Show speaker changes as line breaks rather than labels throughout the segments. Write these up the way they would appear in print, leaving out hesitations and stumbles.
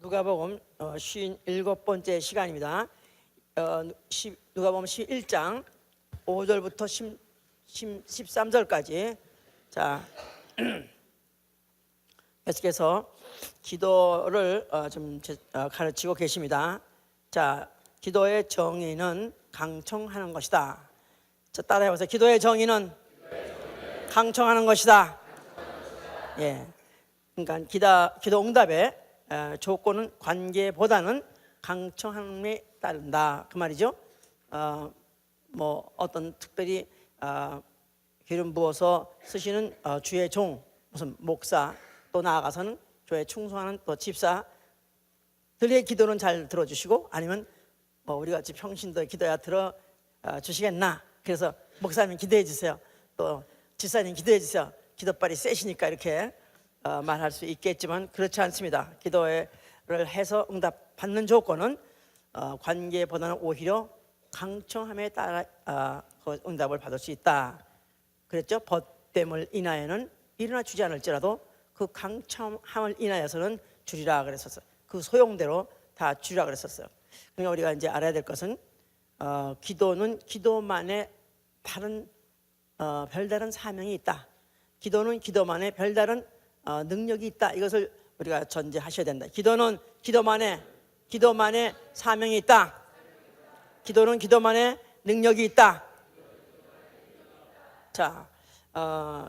누가복음 57번째 시간입니다. 누가복음 11장 5절부터 13절까지. 자, 계속해서 기도를 좀 가르치고 계십니다. 자, 기도의 정의는 강청하는 것이다. 자, 따라해보세요. 기도의 정의는 강청하는 것이다. 예, 그러니까 기도 응답의 조건은 관계보다는 강청함에 따른다, 그 말이죠. 뭐 어떤 특별히 기름 부어서 쓰시는 주의 종, 무슨 목사, 또 나아가서는 교회 충성하는 또 집사들의 기도는 잘 들어주시고, 아니면 뭐 우리 같이 평신도의 기도야 들어 주시겠나, 그래서 목사님 기도해 주세요, 또 집사님 기도해 주세요, 기도빨이 세시니까 이렇게 말할 수 있겠지만 그렇지 않습니다. 기도를 해서 응답 받는 조건은 관계보다는 오히려 강청함에 따라 그 응답을 받을 수 있다 그랬죠. 벗됨을 인하여는 일어나 주지 않을지라도 그 강청함을 인하여서는 주리라 그랬었어요. 그 소용대로 다 주리라 그랬었어요. 그러니까 우리가 이제 알아야 될 것은 기도는 기도만의 다른 별다른 사명이 있다. 기도는 기도만의 별다른 능력이 있다. 이것을 우리가 전제하셔야 된다. 기도는 기도만의 사명이 있다. 기도는 기도만의 능력이 있다. 자,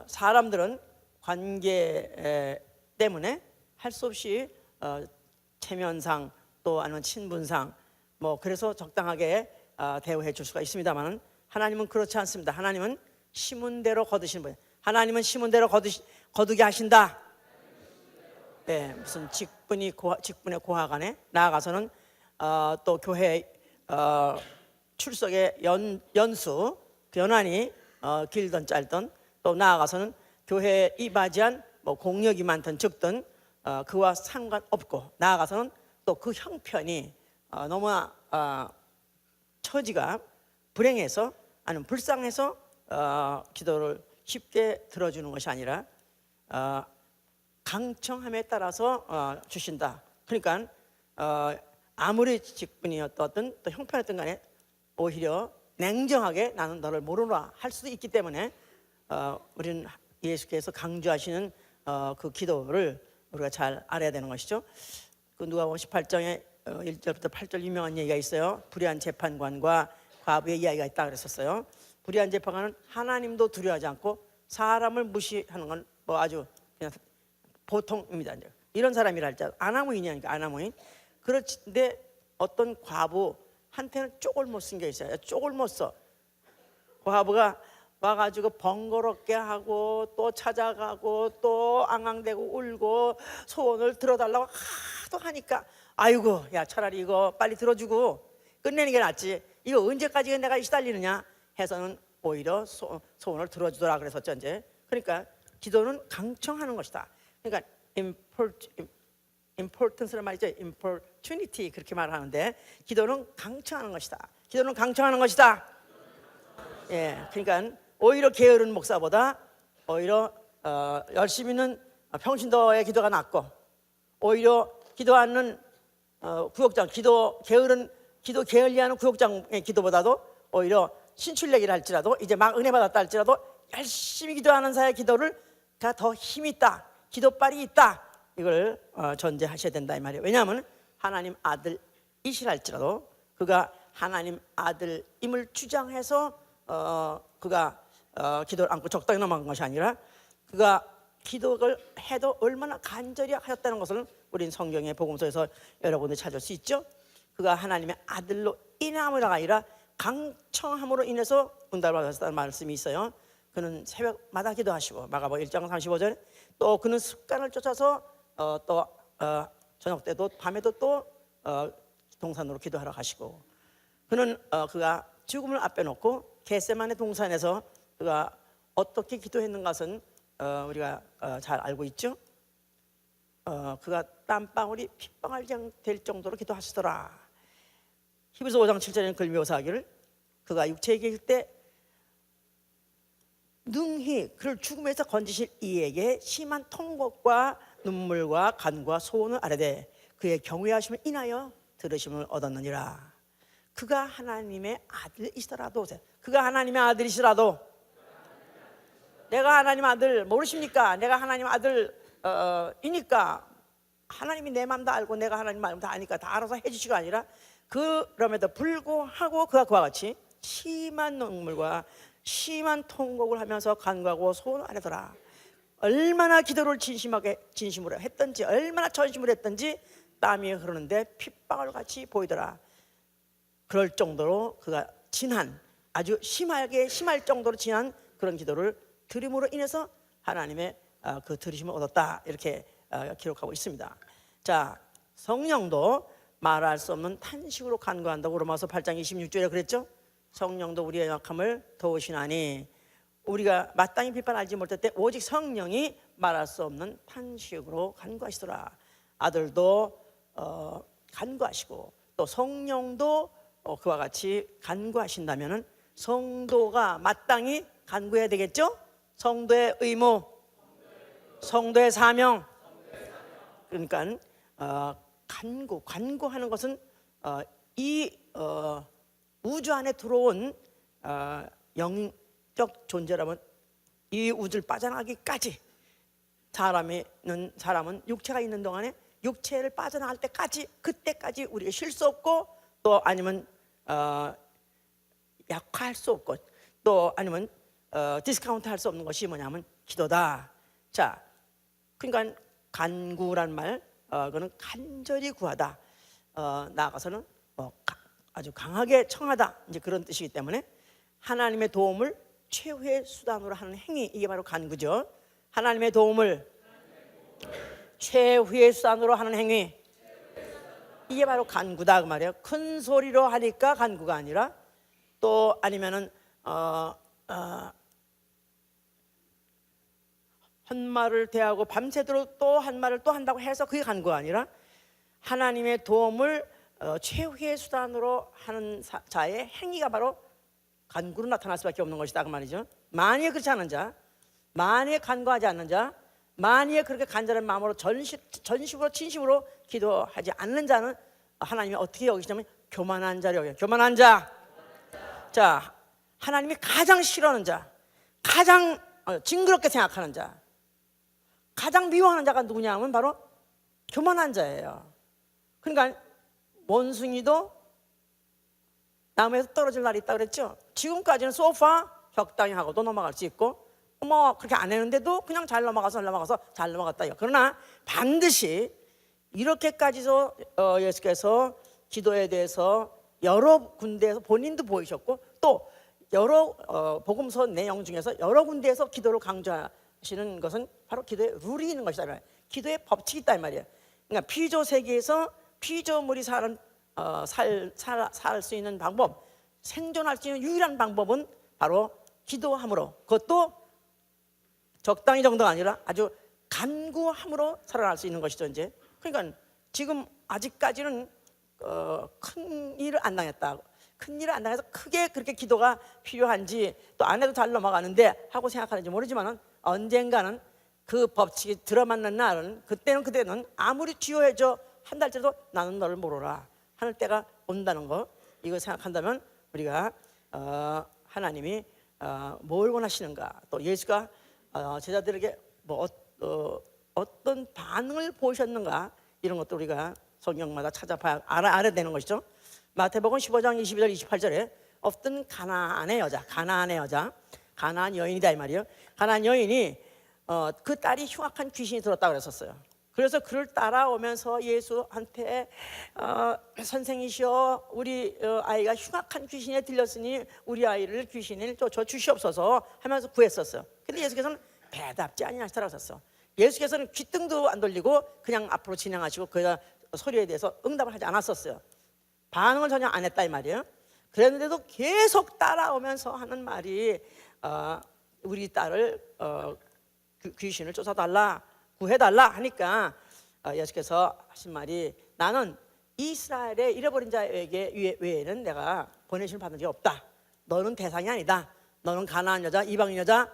사람들은 관계 때문에 할 수 없이 체면상 또 아니면 친분상 뭐 그래서 적당하게 대우해 줄 수가 있습니다만, 하나님은 그렇지 않습니다. 하나님은 심은 대로 거두시는 분이에요. 하나님은 심은 대로 거두게 하신다. 네, 무슨 직분의 고하간에 나아가서는 또 교회 출석의 연수 연한이 길든 짧든, 또 나아가서는 교회에 이바지한 뭐 공력이 많든 적든 그와 상관없고, 나아가서는 또 그 형편이 너무나 처지가 불행해서 아니면 불쌍해서 기도를 쉽게 들어주는 것이 아니라 강청함에 따라서 주신다. 그러니까 아무리 직분이 어떤 또 형편이었던 간에 오히려 냉정하게 나는 너를 모르노라 할 수도 있기 때문에 우리는 예수께서 강조하시는 그 기도를 우리가 잘 알아야 되는 것이죠. 그 누가복음 18장에 1절부터 8절 유명한 얘기가 있어요. 불의한 재판관과 과부의 이야기가 있다 그랬었어요. 불의한 재판관은 하나님도 두려워하지 않고 사람을 무시하는 건 뭐 아주 그냥 보통입니다. 이런 사람이라 할지 아나무인이니까 아나무인. 그런데 어떤 과부한테는 쪽을 못 쓴 게 있어요. 쪽을 못 써. 과부가 와가지고 번거롭게 하고 또 찾아가고 또 앙앙대고 울고 소원을 들어달라고 하도 하니까, 아이고 야 차라리 이거 빨리 들어주고 끝내는 게 낫지, 이거 언제까지 내가 시달리느냐 해서는 오히려 소원을 들어주더라 그랬었죠. 이제 그러니까 기도는 강청하는 것이다. 그러니까 importance란 말이죠. opportunity 그렇게 말하는데, 기도는 강청하는 것이다. 기도는 강청하는 것이다. 예, 그러니까 오히려 게으른 목사보다 오히려 열심히 있는 평신도의 기도가 낫고, 오히려 기도하는 구역장 기도 게을리하는 구역장의 기도보다도 오히려 신출내기를 할지라도 이제 막 은혜 받았다 할지라도 열심히 기도하는 자의 기도를 더 힘이 있다, 기도빨이 있다, 이걸 전제하셔야 된다 이 말이에요. 왜냐하면 하나님 아들이시랄지라도 그가 하나님 아들임을 주장해서 그가 기도를 안고 적당히 넘어간 것이 아니라, 그가 기도를 해도 얼마나 간절히 하셨다는 것을 우린 성경의 복음서에서 여러 군데 찾을 수 있죠. 그가 하나님의 아들로 인함으로 아니라 강청함으로 인해서 응답을 받았다는 말씀이 있어요. 그는 새벽마다 기도하시고, 마가복음 1장 35절, 또 그는 습관을 쫓아서 또 저녁 때도 밤에도 또 동산으로 기도하러 가시고, 그는 그가 죽음을 앞에 놓고 겟세마네 동산에서 그가 어떻게 기도했는 것은 우리가 잘 알고 있죠. 그가 땀방울이 핏방울 될 정도로 기도하시더라. 히브리서 5장 7절에는 그걸 묘사하기를, 그가 육체에 계실 때 능히 그를 죽음에서 건지실 이에게 심한 통곡과 눈물과 간과 소원을 아뢰되 그의 경외하심을 인하여 들으심을 얻었느니라. 그가 하나님의 아들이시더라도, 그가 하나님의 아들이시더라도, 내가 하나님 아들 모르십니까? 내가 하나님 아들이니까 하나님이 내 마음 다 알고 내가 하나님 마음 다 아니까 다 알아서 해주시가 아니라, 그럼에도 불구하고 그와 같이 심한 눈물과 심한 통곡을 하면서 간구하고 소원을 아뢰더라. 얼마나 기도를 진심으로 했던지, 얼마나 전심으로 했던지 땀이 흐르는데 핏방울 같이 보이더라. 그럴 정도로 그가 아주 심할 정도로 진한 그런 기도를 드림으로 인해서 하나님의 그 들으심을 얻었다, 이렇게 기록하고 있습니다. 자, 성령도 말할 수 없는 탄식으로 간구한다고 로마서 8장 26절에 그랬죠. 성령도 우리의 약함을 도우시나니, 우리가 마땅히 비판 알지 못할 때 오직 성령이 말할 수 없는 탄식으로 간구하시더라. 아들도 간구하시고 또 성령도 그와 같이 간구하신다면 성도가 마땅히 간구해야 되겠죠. 성도의 의무, 성도의 사명. 그러니까 간구하는 것은 이 우주 안에 들어온 영적 존재라면 이 우주를 빠져나가기까지, 사람은 육체가 있는 동안에 육체를 빠져나갈 때까지, 그때까지 우리가 쉴 수 없고, 또 아니면 약화할 수 없고, 또 아니면 디스카운트 할 수 없는 것이 뭐냐면 기도다. 자, 그러니까 간구란 말, 그거는 간절히 구하다, 나아가서는 아주 강하게 청하다, 이제 그런 뜻이기 때문에 하나님의 도움을 최후의 수단으로 하는 행위, 이게 바로 간구죠. 하나님의 도움을 최후의 수단으로 하는 행위, 이게 바로 간구다 그 말이에요. 큰 소리로 하니까 간구가 아니라, 또 아니면은 한 말을 대하고 밤새도록 또 한 말을 또 한다고 해서 그게 간구가 아니라, 하나님의 도움을 최후의 수단으로 하는 자의 행위가 바로 간구로 나타날 수밖에 없는 것이다 그 말이죠. 만약에 그렇지 않은 자, 만약에 간구하지 않는 자, 만약에 그렇게 간절한 마음으로 전심으로 진심으로 기도하지 않는 자는 하나님이 어떻게 여기시냐면 교만한 자를 여겨요. 교만한 자. 자, 하나님이 가장 싫어하는 자, 가장 징그럽게 생각하는 자, 가장 미워하는 자가 누구냐 하면 바로 교만한 자예요. 그러니까 원숭이도 나무에서 떨어질 날이 있다고 그랬죠. 지금까지는 소파 적당히 하고도 넘어갈 수 있고, 뭐 그렇게 안 했는데도 그냥 잘 넘어갔다요. 그러나 반드시 이렇게까지도 예수께서 기도에 대해서 여러 군데에서 본인도 보이셨고, 또 여러 복음서 내용 중에서 여러 군데에서 기도를 강조하시는 것은 바로 기도의 룰이 있는 것이다, 기도의 법칙이 있다 이 말이에요. 그러니까 피조 세계에서 피조물이 살 수 있는 방법, 생존할 수 있는 유일한 방법은 바로 기도함으로, 그것도 적당히 정도가 아니라 아주 간구함으로 살아날 수 있는 것이죠. 이제 그러니까 지금 아직까지는 큰 일을 안 당했다, 큰 일을 안 당해서 크게 그렇게 기도가 필요한지, 또 안 해도 잘 넘어가는데 하고 생각하는지 모르지만, 언젠가는 그 법칙이 들어맞는 날은, 그때는 아무리 주요해져 한 달째도 나는 너를 모르라 하는 때가 온다는 거, 이거 생각한다면 우리가 하나님이 뭘 원하시는가, 또 예수가 제자들에게 어떤 반응을 보이셨는가, 이런 것도 우리가 성경마다 찾아봐야 알아야 되는 것이죠. 마태복음 15장 22절 28절에 어떤 가나안 여인이다 이 말이에요. 가나안 여인이 그 딸이 흉악한 귀신이 들었다고 그랬었어요. 그래서 그를 따라오면서 예수한테 선생이시여, 우리 아이가 흉악한 귀신에 들렸으니 우리 아이를 귀신을 쫓아 주시옵소서 하면서 구했었어요. 근데 예수께서는 대답지 아니하시더라고 하셨어. 예수께서는 귓등도 안 돌리고 그냥 앞으로 진행하시고 그 소리에 대해서 응답을 하지 않았었어요. 반응을 전혀 안 했다 이 말이에요. 그랬는데도 계속 따라오면서 하는 말이 우리 딸을 귀신을 쫓아달라, 구해달라 하니까 예수께서 하신 말이, 나는 이스라엘의 잃어버린 자에게 외에는 내가 보내심을 받은 적이 없다. 너는 대상이 아니다. 너는 가나안 여자, 이방인 여자,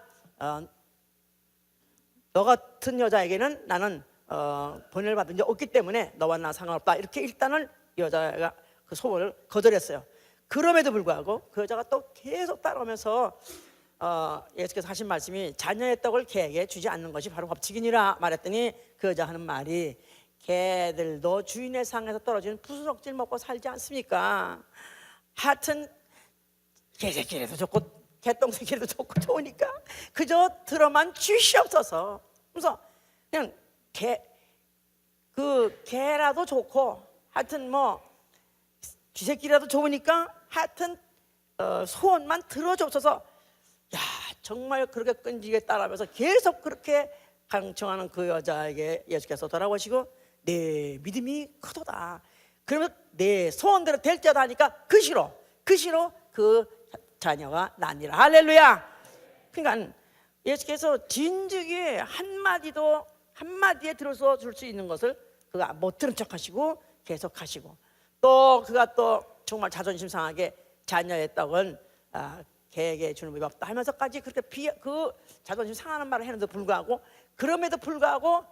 너 같은 여자에게는 나는 번뇌를 받은 적 없기 때문에 너와 나 상관없다, 이렇게 일단은 여자가 그 소원을 거절했어요. 그럼에도 불구하고 그 여자가 또 계속 따라오면서 예수께서 하신 말씀이 자녀의 떡을 개에게 주지 않는 것이 바로 법칙이니라 말했더니 그 여자 하는 말이 개들도 주인의 상에서 떨어지는 부스럭질 먹고 살지 않습니까? 하여튼 개새끼라도 좋고 개똥새끼라도 좋고 좋으니까 그저 들어만 주시옵소서. 그래서 그냥 개라도 좋고 하여튼 뭐 쥐새끼라도 좋으니까 하여튼 소원만 들어줘서, 야 정말 그렇게 끈질기게 따라하면서 계속 그렇게 강청하는 그 여자에게 예수께서 돌아보시고 내 믿음이 크도다, 그러면 내 소원대로 될 자다 하니까 그 시로 그 자녀가 나니라. 할렐루야. 그러니까 예수께서 진즉에 한마디에 들어서 줄 수 있는 것을 그가 못 들은 척하시고 계속하시고, 또 그가 또 정말 자존심 상하게 자녀의 떡은 개에게 주는 법이 없다 하면서까지 그렇게 그 자존심 상하는 말을 했는데도 불구하고, 그럼에도 불구하고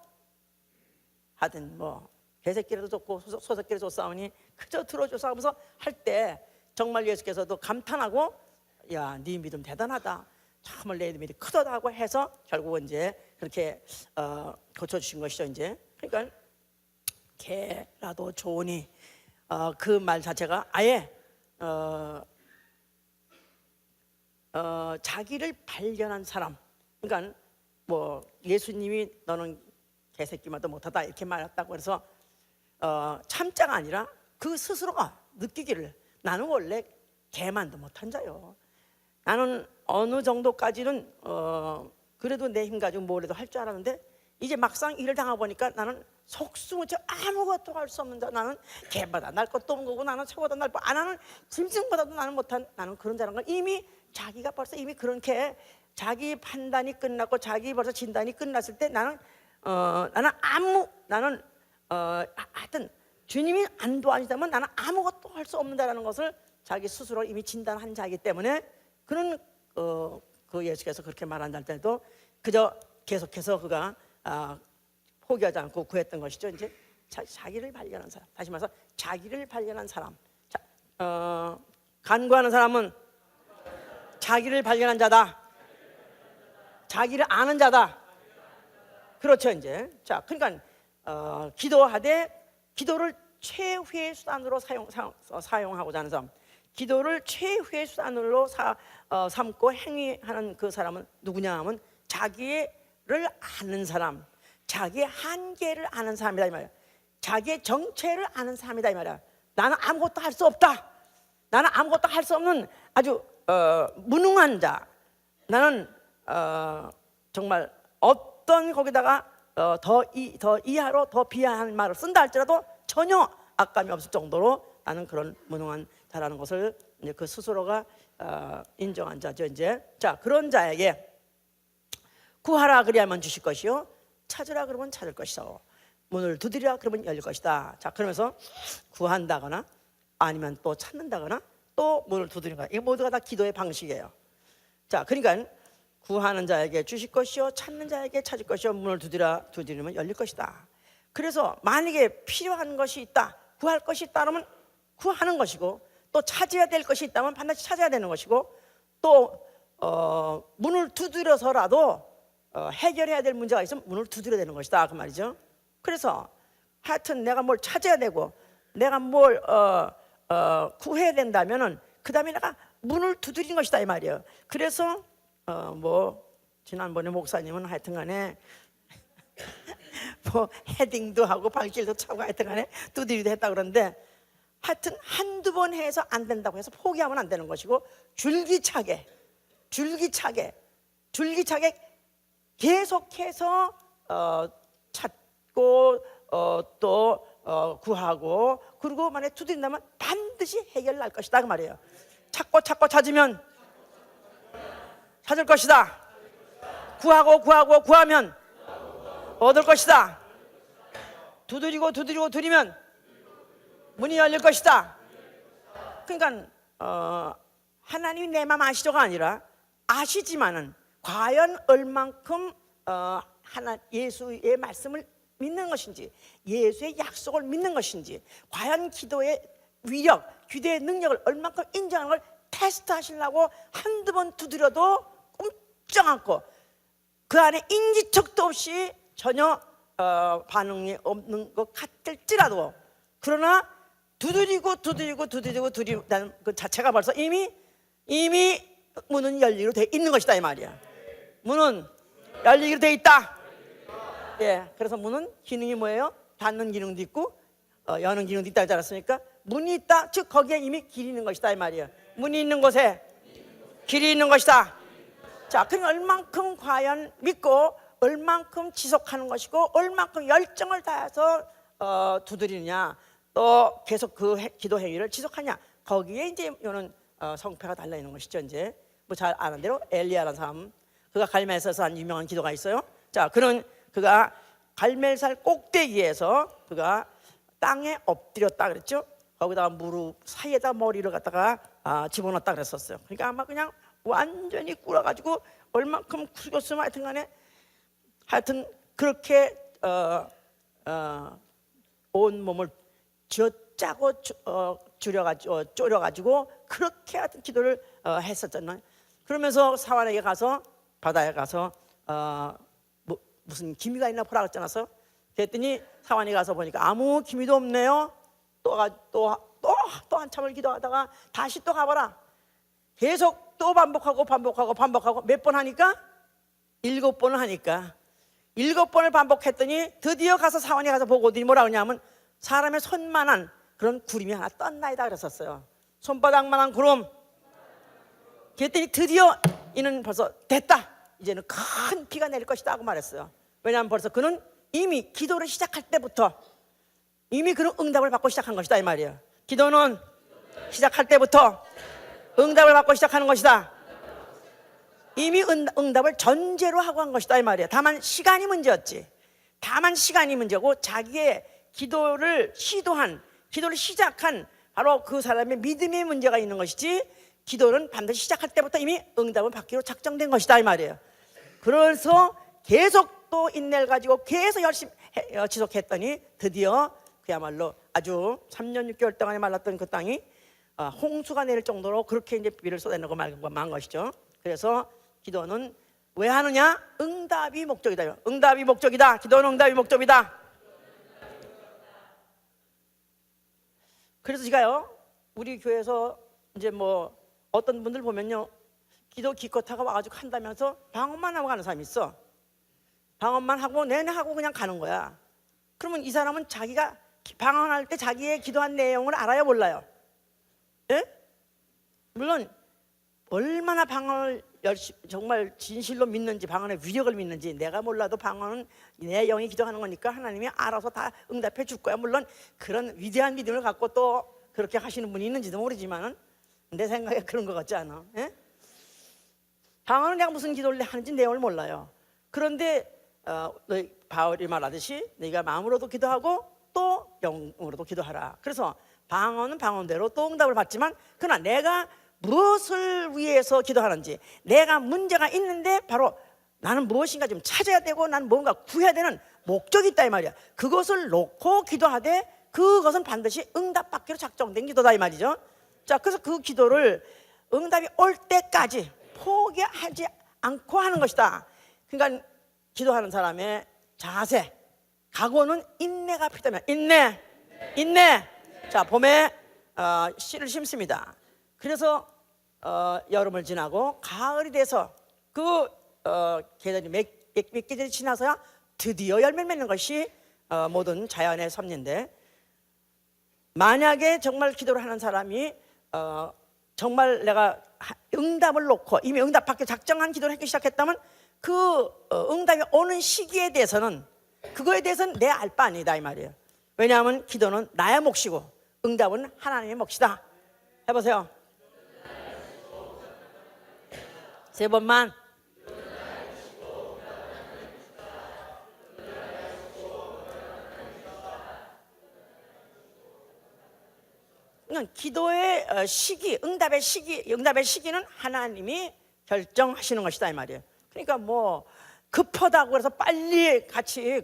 하여튼 뭐 개새끼라도 좋고 소새끼라도 좋사오니 그저 들어줘서 하면서 할 때 정말 예수께서도 감탄하고 야 네 믿음 대단하다, 정말 내 믿음이 크다 하고 해서 결국은 이제 그렇게 고쳐주신 것이죠. 이제 그러니까 개라도 좋으니 그 말 자체가 아예 자기를 발견한 사람, 그러니까 뭐 예수님이 너는 개새끼마도 못하다 이렇게 말했다고 해서 참자가 아니라 그 스스로가 느끼기를 나는 원래 개만도 못한 자요, 나는 어느 정도까지는 그래도 내 힘 가지고 뭐라도 할 줄 알았는데 이제 막상 일을 당하고 보니까 나는 속수무책 아무것도 할 수 없는 자, 나는 개보다 날 것도 없는 거고 나는 소보다 날 거, 나는 짐승보다도 나는 못한, 나는 그런 자라는 걸 이미 자기가 벌써 이미 그렇게 자기 판단이 끝났고 자기 벌써 진단이 끝났을 때 나는 하여튼 주님이 안 도와주다면 나는 아무것도 할 수 없는다라는 것을 자기 스스로 이미 진단한 자이기 때문에 그는 그 예수께서 그렇게 말한 때도 그저 계속해서 그가 포기하지 않고 구했던 것이죠. 이제 자기를 발견한 사람, 다시 말해서 자기를 발견한 사람. 간구하는 사람은 자기를 발견한 자다, 자기를 아는 자다. 그렇죠. 이제 자 그러니까 기도하되 기도를 최후의 수단으로 사용하고자 하는 사람, 기도를 최후의 수단으로 삼고 행위하는 그 사람은 누구냐 하면 자기를 아는 사람, 자기의 한계를 아는 사람이다 이 말이야. 자기의 정체를 아는 사람이다 이 말이야. 나는 아무것도 할 수 없다, 나는 아무것도 할 수 없는 아주 무능한 자, 나는 정말 어떤 거기다가 더 이하로 더 비하한 말을 쓴다 할지라도 전혀 악감이 없을 정도로 나는 그런 무능한 자라는 것을 이제 그 스스로가 인정한 자죠. 이제 자 그런 자에게 구하라 그리하면 주실 것이요, 찾으라 그러면 찾을 것이요, 문을 두드리라 그러면 열릴 것이다. 자 그러면서 구한다거나 아니면 또 찾는다거나 또 문을 두드리는, 이게 모두가 다 기도의 방식이에요. 자 그러니까 구하는 자에게 주실 것이요, 찾는 자에게 찾을 것이요, 문을 두드리면 열릴 것이다. 그래서 만약에 필요한 것이 있다, 구할 것이 있다 그러면 구하는 것이고, 또 찾아야 될 것이 있다면 반드시 찾아야 되는 것이고, 또 문을 두드려서라도 해결해야 될 문제가 있으면 문을 두드려야 되는 것이다 그 말이죠. 그래서 하여튼 내가 뭘 찾아야 되고 내가 뭘 구해야 된다면은 그 다음에 내가 문을 두드린 것이다 이 말이에요. 그래서 뭐 지난번에 목사님은 하여튼간에 뭐 헤딩도 하고 발길도 차고 하여튼간에 두드리도 했다 그러는데, 하여튼 한두 번 해서 안 된다고 해서 포기하면 안 되는 것이고, 줄기차게 계속해서 찾고 또 구하고, 그리고 만약에 두드린다면 반드시 해결날 것이다 그 말이에요. 찾고 찾으면 찾을 것이다. 구하면 얻을 것이다. 두드리고 두드리면 문이 열릴 것이다. 그러니까 하나님이 내 마음 아시죠가 아니라 아시지만은 과연 얼만큼 예수의 말씀을 믿는 것인지, 예수의 약속을 믿는 것인지, 과연 기도의 위력, 기도의 능력을 얼만큼 인정하는 걸 테스트하시려고 한두 번 두드려도 꼼짝 않고 그 안에 인지척도 없이 전혀 반응이 없는 것 같을지라도, 그러나 두드리고 두드리는 그 자체가 벌써 이미 문은 열리기로 돼 있는 것이다 이 말이야. 문은 열리기로 돼 있다. 예, 그래서 문은 기능이 뭐예요? 닫는 기능도 있고 여는 기능도 있다 하지 않았습니까? 문이 있다, 즉 거기에 이미 길이 있는 것이다 이 말이야. 문이 있는 곳에 길이 있는 것이다. 자, 그럼 얼만큼 과연 믿고 얼만큼 지속하는 것이고 얼만큼 열정을 다해서 두드리느냐, 또 계속 그 기도 행위를 지속하냐, 거기에 이제 이는 성패가 달려 있는 것이죠. 이제 뭐 잘 아는 대로 엘리야라는 사람, 그가 갈멜에서 한 유명한 기도가 있어요. 자, 그가 갈멜살 꼭대기에서 그가 땅에 엎드렸다 그랬죠. 거기다가 무릎 사이에다 머리를 갖다가 집어넣었다 그랬었어요. 그러니까 아마 그냥 완전히 꿇어가지고 얼만큼 숙였으면 하여튼 그렇게 온 몸을 쥐어짜고 졸여가지고 그렇게 하여튼 기도를 했었잖아요. 그러면서 사환에게 가서, 바다에 가서 무슨 기미가 있나 보라 그랬잖아요. 그랬더니 사환이 가서 보니까 아무 기미도 없네요. 또 한참을 기도하다가 다시 또 가봐라. 계속 또 반복하고 몇 번 하니까 7번을 하니까 7번을 반복했더니 드디어 가서 사원이 가서 보고 어디 뭐라 그러냐면 사람의 손만한 그런 구름이 하나 떴나이다 그랬었어요. 손바닥만한 구름. 그랬더니 드디어 이는 벌써 됐다, 이제는 큰 비가 내릴 것이다 하고 말했어요. 왜냐하면 벌써 그는 이미 기도를 시작할 때부터 이미 그런 응답을 받고 시작한 것이다 이 말이에요. 기도는 시작할 때부터 응답을 받고 시작하는 것이다. 이미 응답을 전제로 하고 한 것이다 이 말이에요. 다만 시간이 문제였지. 다만 시간이 문제고, 자기의 기도를 시작한 바로 그 사람의 믿음의 문제가 있는 것이지, 기도는 반드시 시작할 때부터 이미 응답을 받기로 작정된 것이다 이 말이에요. 그래서 계속 또 인내를 가지고 계속 열심히 지속했더니 드디어 그야말로 아주 3년 6개월 동안에 말랐던 그 땅이 홍수가 내릴 정도로 그렇게 이제 비를 쏟아내고 만 것이죠. 그래서 기도는 왜 하느냐? 응답이 목적이다. 응답이 목적이다. 기도는 응답이 목적이다. 그래서 제가요, 우리 교회에서 이제 뭐 어떤 분들 보면요, 기도 기껏하고 와가지고 한다면서 방언만 하고 가는 사람이 있어. 방언만 하고 내내 하고 그냥 가는 거야. 그러면 이 사람은 자기가 방언할 때 자기의 기도한 내용을 알아요, 몰라요? 예? 물론 얼마나 방언을 정말 진실로 믿는지, 방언의 위력을 믿는지 내가 몰라도 방언은 내 영이 기도하는 거니까 하나님이 알아서 다 응답해 줄 거야. 물론 그런 위대한 믿음을 갖고 또 그렇게 하시는 분이 있는지도 모르지만은 내 생각에 그런 것 같지 않아? 예? 방언은 내가 무슨 기도를 하는지 내용을 몰라요. 그런데 바울이 말하듯이 네가 마음으로도 기도하고 또 영으로도 기도하라. 그래서 방언은 방언대로 또 응답을 받지만, 그러나 내가 무엇을 위해서 기도하는지, 내가 문제가 있는데 바로 나는 무엇인가 좀 찾아야 되고 나는 뭔가 구해야 되는 목적이 있다 이 말이야. 그것을 놓고 기도하되 그것은 반드시 응답받기로 작정된 기도다 이 말이죠. 자, 그래서 그 기도를 응답이 올 때까지 포기하지 않고 하는 것이다. 그러니까 기도하는 사람의 자세, 각오는 인내가 필요하면 인내. 자, 봄에 씨를 심습니다. 그래서 여름을 지나고 가을이 돼서 그 계절이 몇 계절이 지나서야 드디어 열매를 맺는 것이 모든 자연의 섭리인데, 만약에 정말 기도를 하는 사람이 정말 내가 응답을 놓고 이미 응답받기 작정한 기도를 하기 시작했다면 그 응답이 오는 시기에 대해서는, 그거에 대해서는 내 알 바 아니다 이 말이에요. 왜냐하면 기도는 나의 몫이고 응답은 하나님의 몫이다. 해보세요. 세 번만. 기도의 시기, 응답의 시기는 하나님이 결정하시는 것이다 이 말이에요. 그러니까 뭐 급하다고 해서 빨리 같이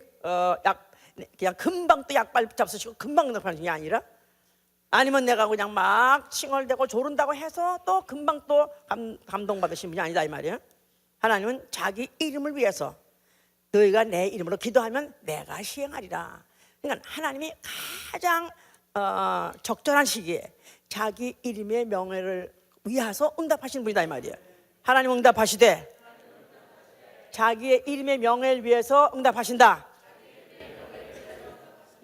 그냥 금방 또 약발 잡수시고 금방 응답하는 게 아니라, 아니면 내가 그냥 막 칭얼대고 조른다고 해서 또 금방 또 감동받으신 분이 아니다 이 말이에요. 하나님은 자기 이름을 위해서 너희가 내 이름으로 기도하면 내가 시행하리라. 그러니까 하나님이 가장 적절한 시기에 자기 이름의 명예를 위해서 응답하시는 분이다 이 말이에요. 하나님 응답하시되 자기의 이름의 명예를 위해서 응답하신다.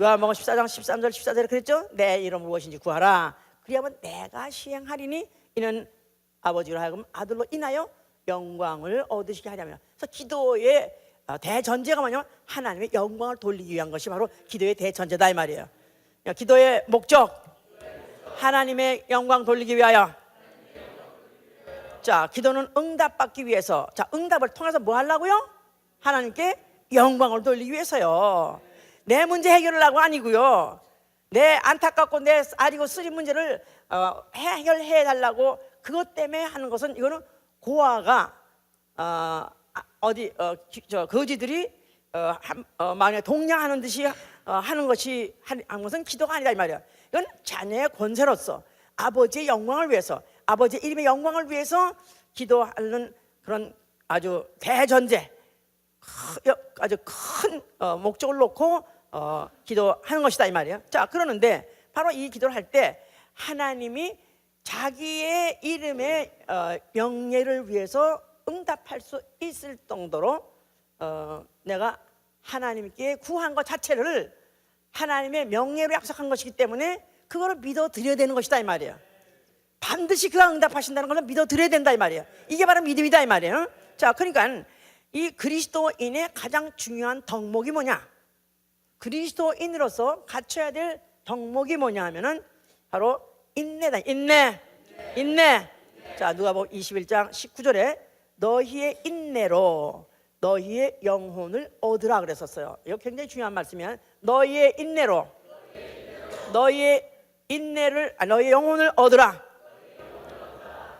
요한복음 14장 13절 14절에 그랬죠. 내 이름 무엇인지 구하라. 그리하면 내가 시행하리니 이는 아버지로 하여금 아들로 인하여 영광을 얻으시게 하냐면. 그래서 기도의 대전제가 뭐냐면 하나님의 영광을 돌리기 위한 것이 바로 기도의 대전제다 이 말이에요. 기도의 목적, 하나님의 영광 돌리기 위하여. 자, 기도는 응답받기 위해서. 자, 응답을 통해서 뭐 하려고요? 하나님께 영광을 돌리기 위해서요. 내 문제 해결을 하고 아니고요. 내 안타깝고 내 아리고 쓰린 문제를 해결해 달라고 그것 때문에 하는 것은, 이거는 고아가 거지들이 만약에 동냥하는 듯이 하는 것은 기도가 아니다 이 말이야. 이건 자녀의 권세로서 아버지의 영광을 위해서, 아버지의 이름의 영광을 위해서 기도하는 그런 아주 대전제, 아주 큰 목적을 놓고 기도하는 것이다 이 말이에요. 자, 그러는데 바로 이 기도를 할 때 하나님이 자기의 이름의 명예를 위해서 응답할 수 있을 정도로 내가 하나님께 구한 것 자체를 하나님의 명예로 약속한 것이기 때문에 그거를 믿어드려야 되는 것이다 이 말이에요. 반드시 그가 응답하신다는 것을 믿어드려야 된다 이 말이에요. 이게 바로 믿음이다 이 말이에요. 자, 그러니까 이 그리스도인의 가장 중요한 덕목이 뭐냐, 그리스도인으로서 갖춰야 될 덕목이 뭐냐 하면은 바로 인내다. 인내. 자, 누가복음 21장 19절에 너희의 인내로 너희의 영혼을 얻으라 그랬었어요. 이거 굉장히 중요한 말씀이야. 너희의 인내로 너희의 영혼을 얻으라.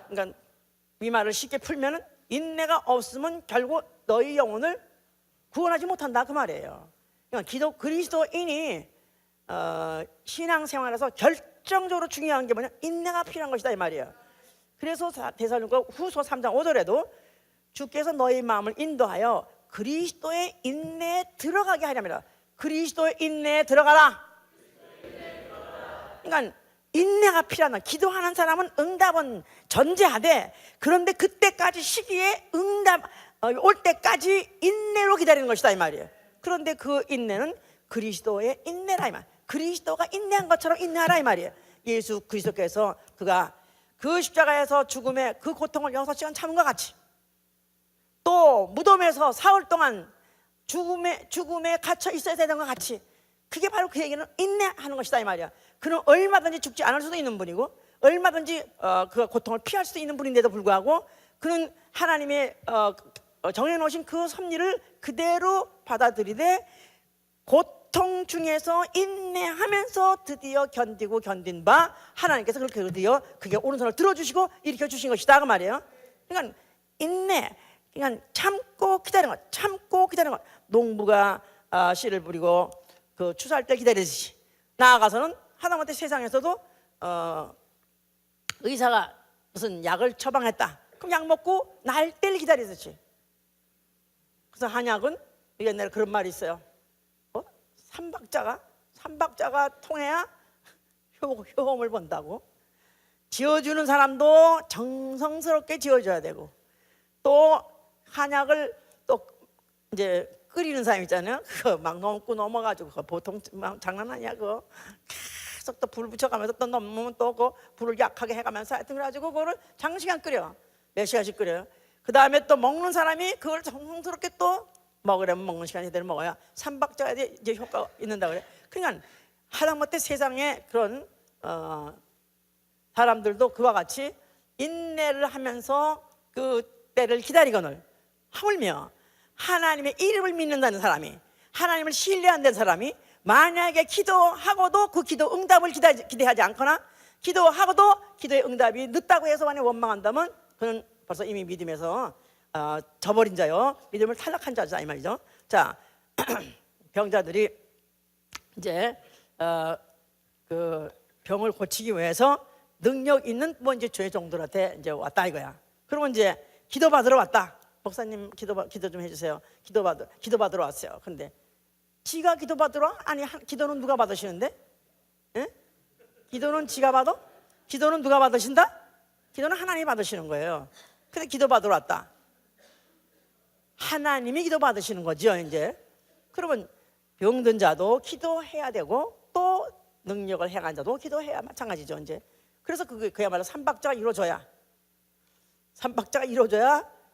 그러니까 이 말을 쉽게 풀면은 인내가 없으면 결국 너희 영혼을 구원하지 못한다 그 말이에요. 그러니까 그리스도인이 신앙생활에서 결정적으로 중요한 게 뭐냐, 인내가 필요한 것이다 이 말이에요. 그래서 데살로니가 후서 3장 5절에도 주께서 너희 마음을 인도하여 그리스도의 인내에 들어가게 하렵니다. 그리스도의 인내에 들어가라. 그러니까 인내가 필요하다. 기도하는 사람은 응답은 전제하되, 그런데 그때까지 시기에 응답 올 때까지 인내로 기다리는 것이다 이 말이에요. 그런데 그 인내는 그리스도의 인내라 이 말. 그리스도가 인내한 것처럼 인내하라 이 말이에요. 예수 그리스도께서 그가 그 십자가에서 죽음의 그 고통을 6시간 참은 것 같이, 또 무덤에서 사흘 동안 죽음에 갇혀 있어야 되는 것 같이, 그게 바로 그 얘기는 인내하는 것이다 이 말이야. 그는 얼마든지 죽지 않을 수도 있는 분이고, 얼마든지 그 고통을 피할 수도 있는 분인데도 불구하고 그는 하나님의 정해놓으신 그 섭리를 그대로 받아들이되 고통 중에서 인내하면서 드디어 견딘 바 하나님께서 그렇게 드디어 그게 오른손을 들어주시고 일으켜 주신 것이다 그 말이에요. 그러니까 인내, 그러니까 참고 기다리는 것. 농부가 씨를 뿌리고 그 추수할 때 기다리듯이, 나아가서는 하다못해 세상에서도 의사가 무슨 약을 처방했다, 그럼 약 먹고 날 때를 기다리듯이. 그래서 한약은 옛날에 그런 말이 있어요. 삼박자가 통해야 효험을 본다고. 지어주는 사람도 정성스럽게 지어줘야 되고, 또 한약을 또 이제 끓이는 사람 있잖아요. 그거 막 넘어가지고 그거 보통 장난 아니야. 그거 계속 또 불 붙여가면서 또 넘으면 또 그 불을 약하게 해가면서 하여튼 그래가지고 그거를 장시간 끓여, 몇 시간씩 끓여요. 그 다음에 또 먹는 사람이 그걸 정성스럽게 또 먹으려면 먹는 시간이 제대로 먹어야 삼박자가 이제 효과가 있는다 그래. 그러니까 하다못해 세상에 그런 사람들도 그와 같이 인내를 하면서 그 때를 기다리거늘, 하물며 하나님의 이름을 믿는다는 사람이, 하나님을 신뢰한다는 사람이 만약에 기도하고도 그 기도 응답을 기대하지 않거나, 기도하고도 기도의 응답이 늦다고 해서 만약 원망한다면 그는 벌써 이미 믿음에서 저버린 자요, 믿음을 탈락한 자다 이 말이죠. 자, 병자들이 이제 그 병을 고치기 위해서 능력 있는 뭐 이제 죄 종들한테 이제 왔다 이거야. 그러면 이제 기도 받으러 왔다. 목사님 기도 좀 해주세요. 기도 받으러 왔어요. 근데 지가 기도 받으러? 아니 기도는 누가 받으시는데? 예? 기도는 지가 받아? 기도는 누가 받으신다? 기도는 하나님이 받으시는 거예요. 근데 기도 받으러 왔다. 하나님이 기도 받으시는 거죠 이제. 그러면 병든 자도 기도해야 되고 또 능력을 행한 자도 기도해야 마찬가지죠 이제. 그래서 그야말로 삼박자가 이루어져야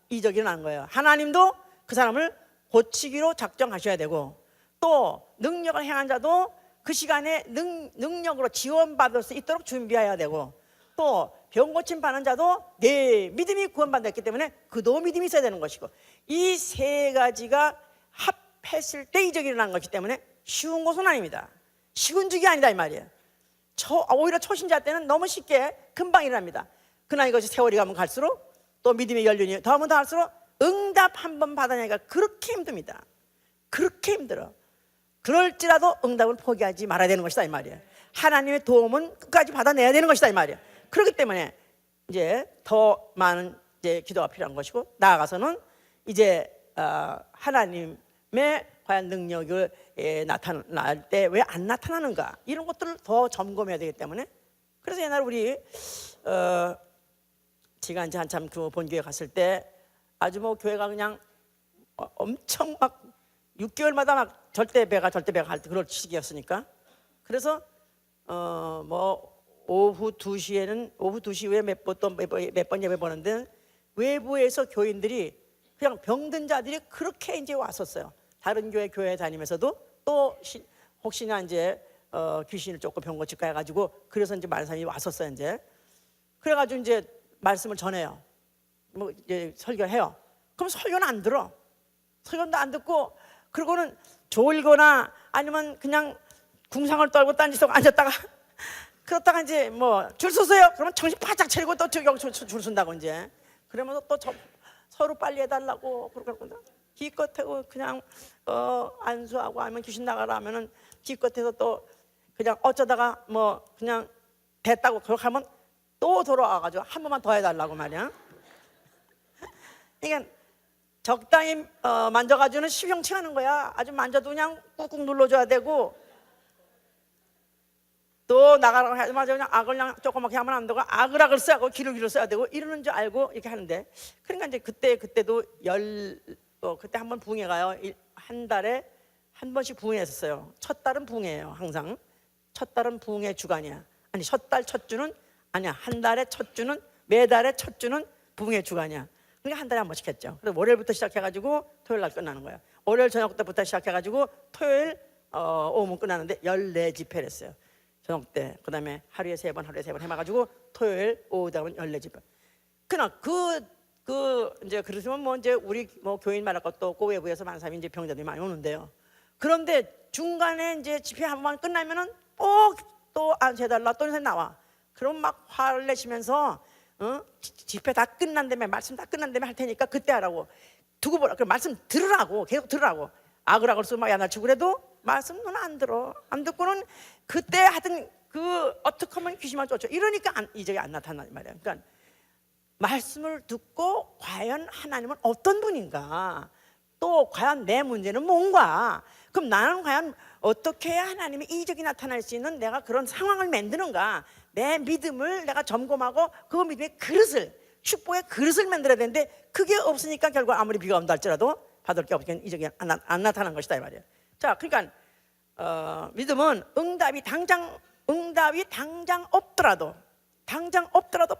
이적이 일어나는 거예요. 하나님도 그 사람을 고치기로 작정하셔야 되고 또 능력을 행한 자도 그 시간에 능력으로 지원받을 수 있도록 준비해야 되고 또 병 고침 받는 자도 내 믿음이 구원받았기 때문에 그도 믿음이 있어야 되는 것이고 이 세 가지가 합했을 때 이적이 일어나는 것이기 때문에 쉬운 것은 아닙니다. 쉬운 죽이 아니다 이 말이에요. 오히려 초신자 때는 너무 쉽게 금방 일어납니다. 그러나 이것이 세월이 가면 갈수록 또 믿음의 연륜이 더하면 더할수록 응답 한 번 받아내기가 그렇게 힘듭니다. 그렇게 힘들어. 그럴지라도 응답을 포기하지 말아야 되는 것이다 이 말이에요. 하나님의 도움은 끝까지 받아내야 되는 것이다 이 말이에요. 그렇기 때문에 이제 더 많은 이제 기도가 필요한 것이고 나아가서는 이제 하나님의 과연 능력을 나타날 때 왜 안 나타나는가 이런 것들을 더 점검해야 되기 때문에 그래서 옛날에 우리 제가 이제 한참 그 본교회 갔을 때 아주 뭐 교회가 그냥 엄청 막 6개월마다 막 절대배가 할 때 그럴 시기였으니까 그래서 뭐 오후 2시 후에 몇 번 예배 보는데 외부에서 교인들이 그냥 병든 자들이 그렇게 이제 왔었어요. 다른 교회 다니면서도 또 혹시나 이제 귀신을 쫓고 병 고칠까 해가지고 그래서 이제 많은 사람이 왔었어요. 이제 그래가지고 이제 말씀을 전해요. 뭐 이제 설교해요. 그럼 설교는 안 들어. 설교도 안 듣고 그러고는 졸거나 아니면 그냥 궁상을 떨고 딴짓하고 앉았다가 그러다가 이제 뭐 줄 서세요. 그러면 정신 바짝 차리고 또 여기 줄 선다고 이제 그러면서 또 서로 빨리 해달라고 그러거든요. 기껏해고 그냥 안수하고 아니면 귀신 나가라 하면은 기껏해서 또 그냥 어쩌다가 뭐 그냥 됐다고 그렇게 하면 또 돌아와가지고 한 번만 더 해달라고 말이야. 그러니까 적당히 만져가지고는 시병치 하는 거야. 아주 만져도 그냥 꾹꾹 눌러줘야 되고 또 나가라고 하자마자 그냥 악을 그냥 조그맣게 하면 안 되고 악을 써야 되고 기를 써야 되고 이러는 줄 알고 이렇게 하는데 그러니까 이제 그때도 그때 한 번 부흥회 가요. 한 달에 한 번씩 부흥했었어요. 첫 달은 부흥회예요. 항상 첫 달은 부흥회 주간이야. 아니 첫 달 첫 주는 아니야. 한 달에 첫 주는 매달에 첫 주는 부흥회 주간이야. 그러니까 한 달에 한 번씩 했죠. 그래서 월요일부터 시작해가지고 토요일 날 끝나는 거야. 월요일 저녁 때부터 시작해가지고 토요일 오후면 끝나는데 14집회를 했어요. 저녁 때. 그 다음에 하루에 3번 해봐가지고 토요일 오후 되면 14집회. 그러나 이제 그러시면 뭐 이제 우리 뭐 교인 말할 것도 없고 외부에서 많은 사람이 이제 병자들이 많이 오는데요. 그런데 중간에 이제 집회 한 번 끝나면은 또 안수해달라 또 인사 나와. 그럼 막 화를 내시면서 집회 다 끝난 다음에 말씀 다 끝난 다음에 할 테니까 그때 하라고 두고 보라. 그 말씀 들으라고 계속 들으라고. 악을 쓰고 막 야단치고 그래도 말씀은 안 들어. 안 듣고는 그때 하던 어떻게 하면 귀신만 쫓죠. 이러니까 이적이 안 나타난단 말이야. 그러니까 말씀을 듣고 과연 하나님은 어떤 분인가, 또 과연 내 문제는 뭔가, 그럼 나는 과연 어떻게 해야 하나님의 이적이 나타날 수 있는 내가 그런 상황을 만드는가, 내 믿음을 내가 점검하고 그 믿음의 그릇을, 축복의 그릇을 만들어야 되는데 그게 없으니까 결국 아무리 비가 온다 할지라도 받을 게 없으니까 이적이 안 나타난 것이다 이 말이에요. 자, 그러니까 믿음은 응답이 당장 없더라도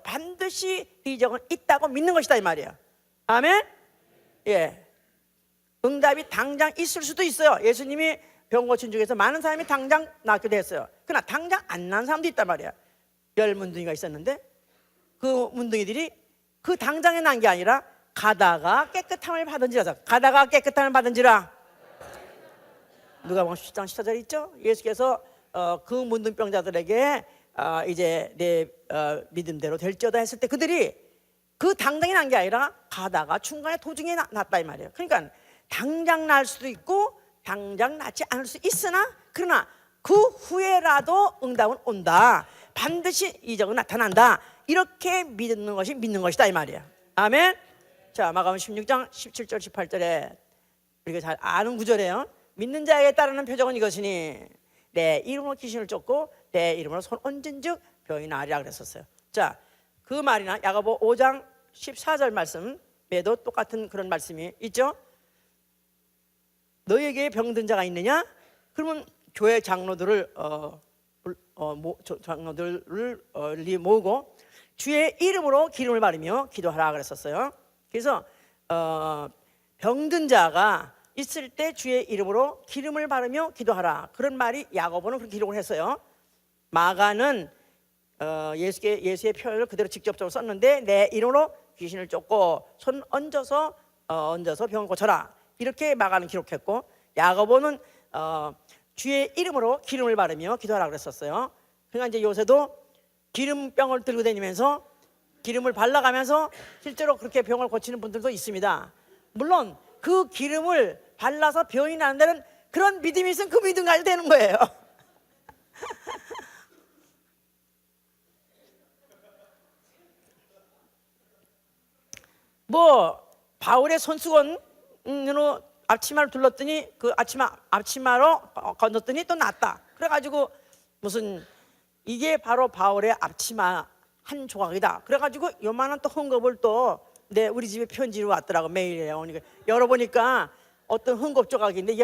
반드시 이적은 있다고 믿는 것이다 이 말이에요. 아멘. 예. 응답이 당장 있을 수도 있어요. 예수님이 병 고친 중에서 많은 사람이 당장 낫게 됐어요. 그러나 당장 안 난 사람도 있단 말이야. 10문둥이가 있었는데 그 문둥이들이 그 당장에 난 게 아니라 가다가 깨끗함을 받은지라. 누가복음 10장 14절 있죠? 예수께서 그 문둥병자들에게 이제 내 믿음대로 될지어다 했을 때 그들이 그 당장에 난 게 아니라 가다가 중간에 도중에 났다 이 말이에요. 그러니까 당장 날 수도 있고 당장 낫지 않을 수 있으나 그러나 그 후에라도 응답은 온다. 반드시 이적은 나타난다. 이렇게 믿는 것이 믿는 것이다 이 말이야. 아멘. 자, 마가복음 16장 17절 18절에 우리가 잘 아는 구절이에요. 믿는 자에게 따르는 표적은 이것이니 내 이름으로 귀신을 쫓고 내 이름으로 손 얹은즉 병이 나으리라 그랬었어요. 자, 그 말이나 야고보 5장 14절 말씀에도 똑같은 그런 말씀이 있죠. 너에게 병든 자가 있느냐? 그러면 교회 장로들을 모으고 주의 이름으로 기름을 바르며 기도하라 그랬었어요. 그래서 병든 자가 있을 때 주의 이름으로 기름을 바르며 기도하라. 그런 말이 야고보는 그렇게 기록을 했어요. 마가는 예수의 표현을 그대로 직접적으로 썼는데 내 이름으로 귀신을 쫓고 손 얹어서 병을 고쳐라. 이렇게 마가는 기록했고 야고보는 주의 이름으로 기름을 바르며 기도하라 그랬었어요. 그러니까 이제 요새도 기름병을 들고 다니면서 기름을 발라가면서 실제로 그렇게 병을 고치는 분들도 있습니다. 물론 그 기름을 발라서 병이 나는 데는 그런 믿음이 있으면 그 믿음 가지고 되는 거예요. 뭐 바울의 손수건으로 앞치마를 둘렀더니 그 앞치마로 건졌더니 또 낫다. 그래가지고 무슨 이게 바로 바울의 앞치마 한 조각이다. 그래가지고 요만한 또 헝겊을 또 우리 집에 편지로 왔더라고. 메일에 오니까 열어보니까 어떤 헝겊 조각인데 이게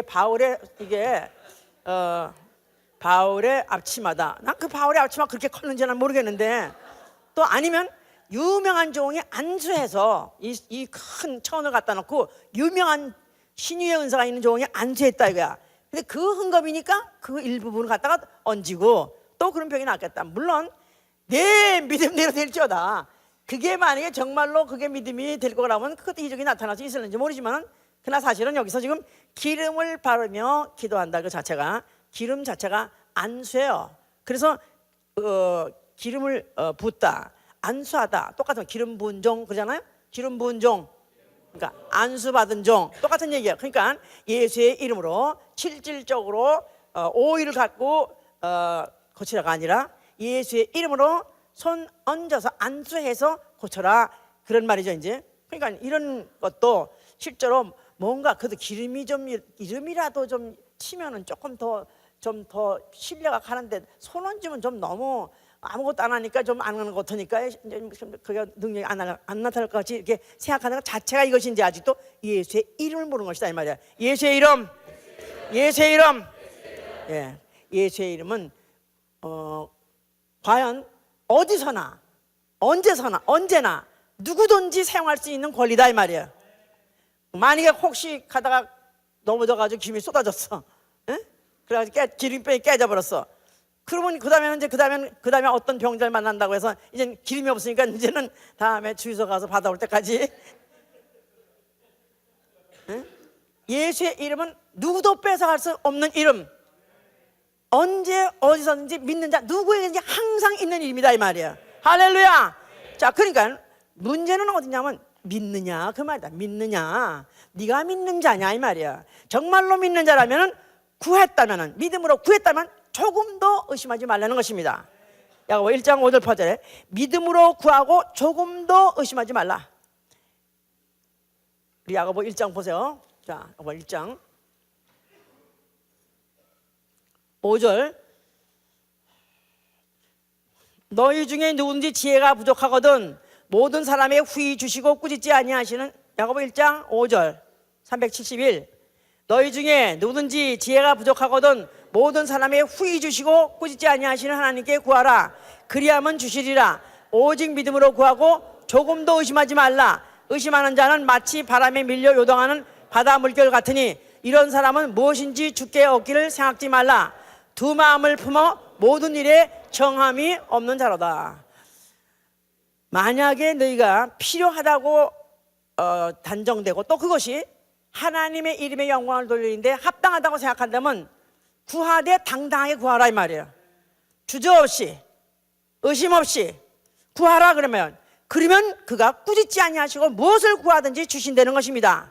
바울의 앞치마다. 난 그 바울의 앞치마 그렇게 컸는지는 모르겠는데 또 아니면 유명한 종이 안수해서 이 큰 천을 갖다 놓고 유명한 신유의 은사가 있는 종이 안수했다 이거야. 근데 그 헝겊이니까 그 일부분을 갖다가 얹고 또 그런 병이 낫겠다. 물론 내 믿음대로 될지어다. 그게 만약에 정말로 그게 믿음이 될 거라면 그것도 이적이 나타날 수 있을는지 모르지만 그러나 사실은 여기서 지금 기름을 바르며 기도한다 그 자체가 기름 자체가 안수예요. 그래서 기름을 붓다 안수하다 똑같은 기름 부은 종 그러잖아요. 기름 부은 종 그러니까 안수 받은 종 똑같은 얘기예요. 그러니까 예수의 이름으로 실질적으로 오일을 갖고 고치라가 아니라 예수의 이름으로 손 얹어서 안수해서 고쳐라 그런 말이죠. 이제 그러니까 이런 것도 실제로 뭔가 그래도 기름이라도 좀 치면은 조금 더 신뢰가 가는데 손 얹으면 좀 너무 아무것도 안 하니까 좀 안 하는 것 같으니까 그게 능력이 안 나타날 것 같이 이렇게 생각하는 것 자체가 이것인지 아직도 예수의 이름을 모르는 것이다 이 말이야. 예수의 이름. 예, 예수의 이름은 과연 어디서나 언제나 누구든지 사용할 수 있는 권리다 이 말이에요. 만약에 혹시 가다가 넘어져가지고 기름이 쏟아졌어, 그래가지고 기름병이 깨져버렸어. 그러면 그 다음에 어떤 병자를 만난다고 해서 이제 기름이 없으니까 이제는 다음에 주유소 가서 받아올 때까지. 예수의 이름은 누구도 뺏어갈 수 없는 이름. 언제 어디서든지 믿는 자 누구에게든지 항상 있는 이름이다 이 말이야. 할렐루야. 자, 그러니까 문제는 어디냐면 믿느냐 그 말이다. 믿느냐, 네가 믿는 자냐 이 말이야. 정말로 믿는 자라면은 구했다면은 믿음으로 구했다면 조금 더 의심하지 말라는 것입니다. 야고보 1장 5절 8절에 믿음으로 구하고 조금 더 의심하지 말라. 우리 야고보 1장 보세요. 자, 야고보 1장 5절 너희 중에 누군지 지혜가 부족하거든 모든 사람의 후히 주시고 꾸짖지 아니하시는 야고보 1장 5절 371 너희 중에 누구든지 지혜가 부족하거든 모든 사람의 후히 주시고 꾸짖지 아니하시는 하나님께 구하라. 그리하면 주시리라. 오직 믿음으로 구하고 조금도 의심하지 말라. 의심하는 자는 마치 바람에 밀려 요동하는 바다 물결 같으니 이런 사람은 무엇인지 주께 얻기를 생각지 말라. 두 마음을 품어 모든 일에 정함이 없는 자로다. 만약에 너희가 필요하다고 단정되고 또 그것이 하나님의 이름의 영광을 돌리는데 합당하다고 생각한다면 구하되 당당하게 구하라 이 말이에요. 주저없이 의심 없이 구하라. 그러면 그가 꾸짖지 아니하시고 무엇을 구하든지 주신다는 것입니다.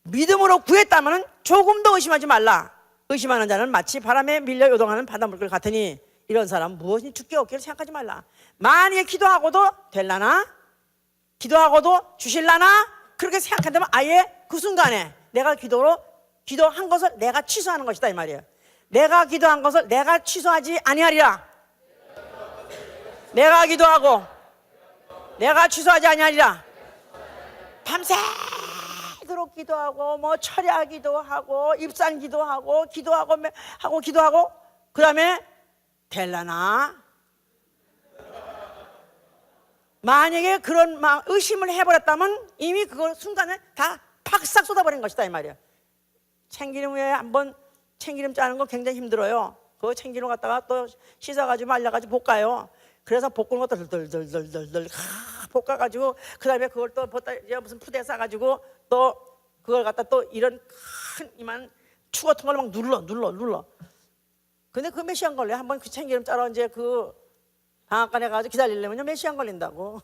믿음으로 구했다면 조금 더 의심하지 말라. 의심하는 자는 마치 바람에 밀려 요동하는 바닷물결 같으니 이런 사람 무엇이 주께 없기를 생각하지 말라. 만약에 기도하고도 될라나? 기도하고도 주실라나? 그렇게 생각한다면 아예 그 순간에 내가 기도한 것을 내가 취소하는 것이다 이 말이에요. 내가 기도한 것을 내가 취소하지 아니하리라. 내가 기도하고 내가 취소하지 아니하리라. 밤새도록 기도하고 뭐 철야 기도하고 입산 기도하고 기도하고 그 다음에 될라나? 만약에 그런 의심을 해버렸다면 이미 그걸 순간에 다 팍싹 쏟아버린 것이다 이 말이야. 참기름 위에 한번 참기름 짜는 거 굉장히 힘들어요. 그 참기름 갖다가 또 씻어가지고 말려가지고 볶아요. 그래서 볶은 것도 덜덜덜덜덜 볶아가지고 그 다음에 그걸 또 무슨 푸대 싸가지고 또 그걸 갖다 또 이런 큰 이만 추 같은 걸 막 눌러. 근데 그 몇 시간 걸려요. 한번 그 참기름 짜러 이제 그 방앗간에 가서 기다리려면 몇 시간 걸린다고.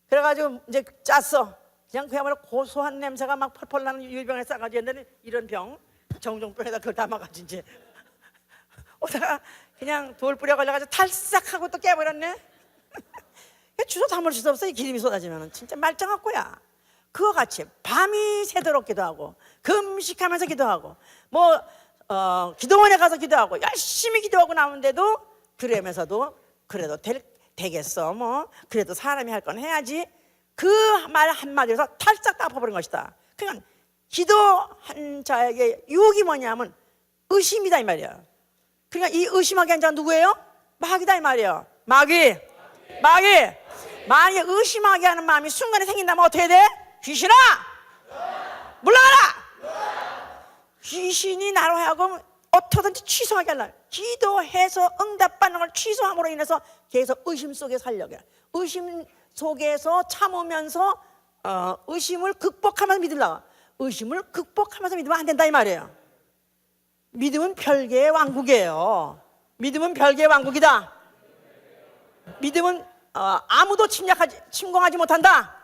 그래가지고 이제 짰어. 그냥 그야말로 고소한 냄새가 막 펄펄 나는 유리병에 싸가지고 옛날에 이런 병 정종병에다 그걸 담아가지고 이제 오다가 그냥 돌 뿌려 걸려가지고 탈싹하고 또 깨버렸네. 주워 담을 수 없어. 이 기름이 쏟아지면 진짜 말짱하고야. 그거 같이 밤이 새도록 기도하고 금식하면서 기도하고 뭐 기도원에 가서 기도하고 열심히 기도하고 나오는데도 그러면서도 그래도 되겠어 뭐 그래도 사람이 할 건 해야지. 그 말 한마디에서 탈싹 다 엎어버린 것이다. 그러니까 기도한 자에게 유혹이 뭐냐면 의심이다 이 말이야. 그러니까 이 의심하게 한 자가 누구예요? 마귀다 이 말이에요. 마귀. 만약에 의심하게 하는 마음이 순간에 생긴다면 어떻게 돼? 귀신아 물러가라. 귀신이 나로 하여금 어떻게든지 취소하게 하려. 기도해서 응답받는 걸 취소함으로 인해서 계속 의심 속에 살려고 해. 의심 속에서 참으면서 의심을 극복하면서 믿으려고. 의심을 극복하면서 믿으면 안 된다 이 말이에요. 믿음은 별개의 왕국이에요. 믿음은 별개의 왕국이다. 믿음은 아무도 침공하지 못한다.